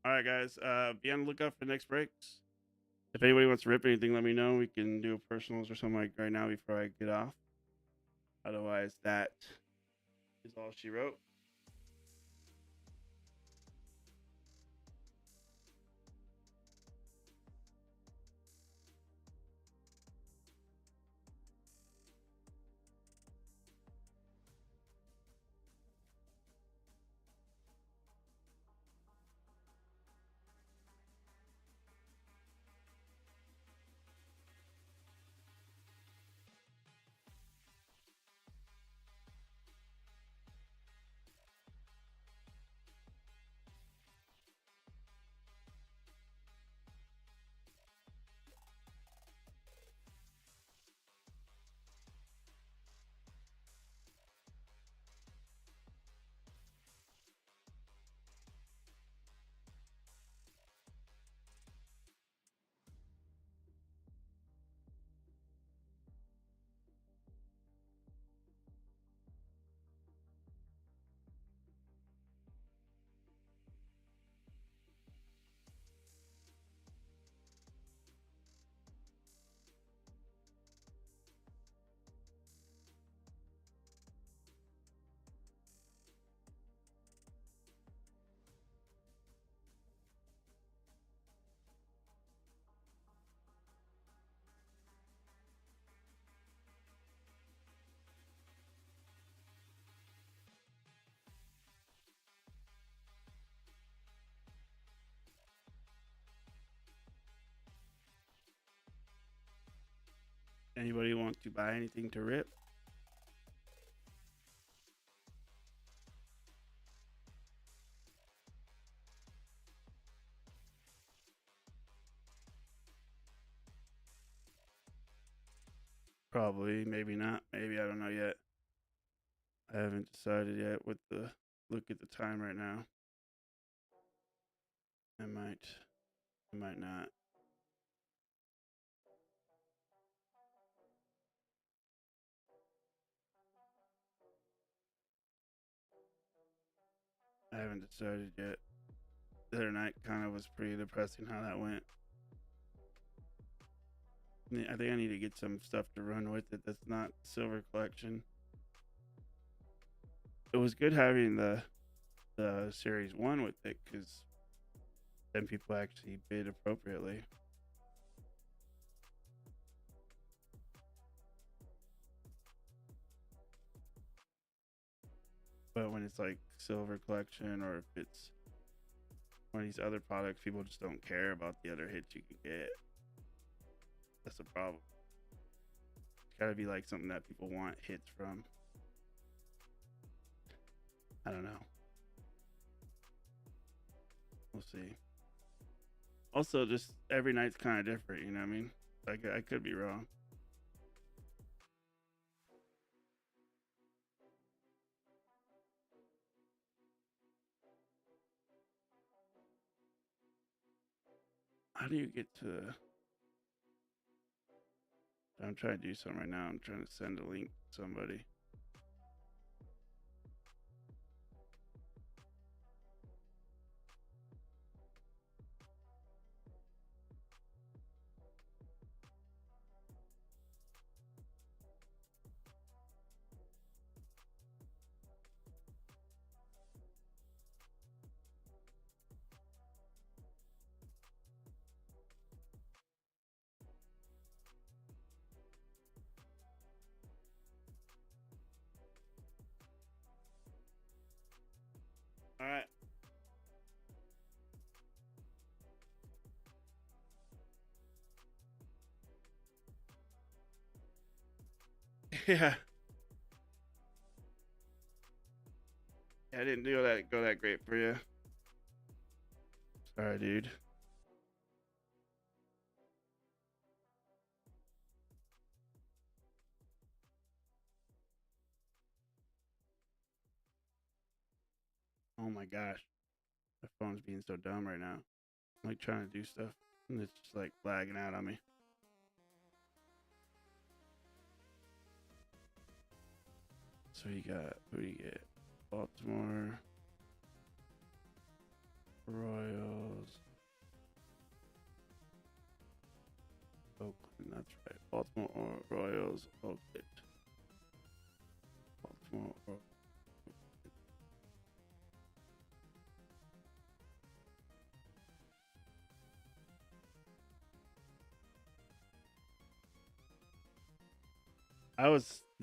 [SPEAKER 1] Alright, guys. Be on the lookout for the next breaks. If anybody wants to rip anything, let me know. We can do personals or something like right now before I get off. Otherwise, that is all she wrote. Anybody want to buy anything to rip? Probably, maybe not. Maybe, I don't know yet. I haven't decided yet with the look at the time right now. I might not. I haven't decided yet. The other night kind of was pretty depressing how that went. I think I need to get some stuff to run with it that's not silver collection. It was good having the series 1 with it because then people actually bid appropriately. But when it's like silver collection or if it's one of these other products, people just don't care about the other hits you can get. That's the problem. It's got to be like something that people want hits from. I don't know. We'll see. Also, just every night's kind of different, you know what I mean? Like, I could be wrong. How do you get to? I'm trying to do something right now. I'm trying to send a link to somebody. All right. Yeah. I didn't do that go that great for you. Sorry, dude. Oh my gosh. My phone's being so dumb right now. I'm like trying to do stuff and it's just like lagging out on me. So you got, who do you get? Baltimore Royals. Oakland, that's right. Baltimore Royals, Oakland. Baltimore Royals.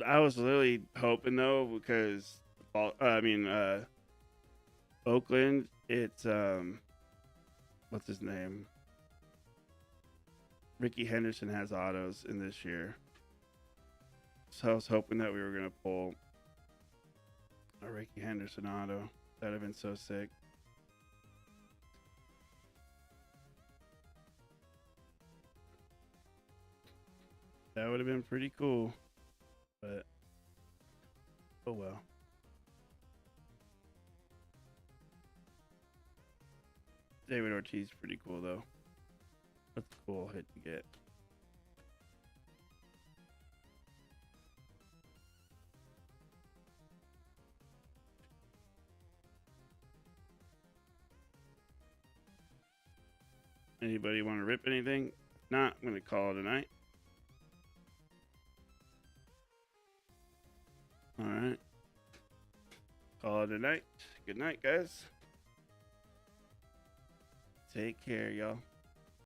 [SPEAKER 1] I was really hoping though because Oakland, it's what's his name? Ricky Henderson has autos in this year. So I was hoping that we were gonna pull a Ricky Henderson auto. That'd have been so sick. That would have been pretty cool. But oh well. David Ortiz pretty cool though. That's a cool hit to get. Anybody want to rip anything? If not, I'm gonna call it a night. All right. Call it a night. Good night, guys. Take care, y'all.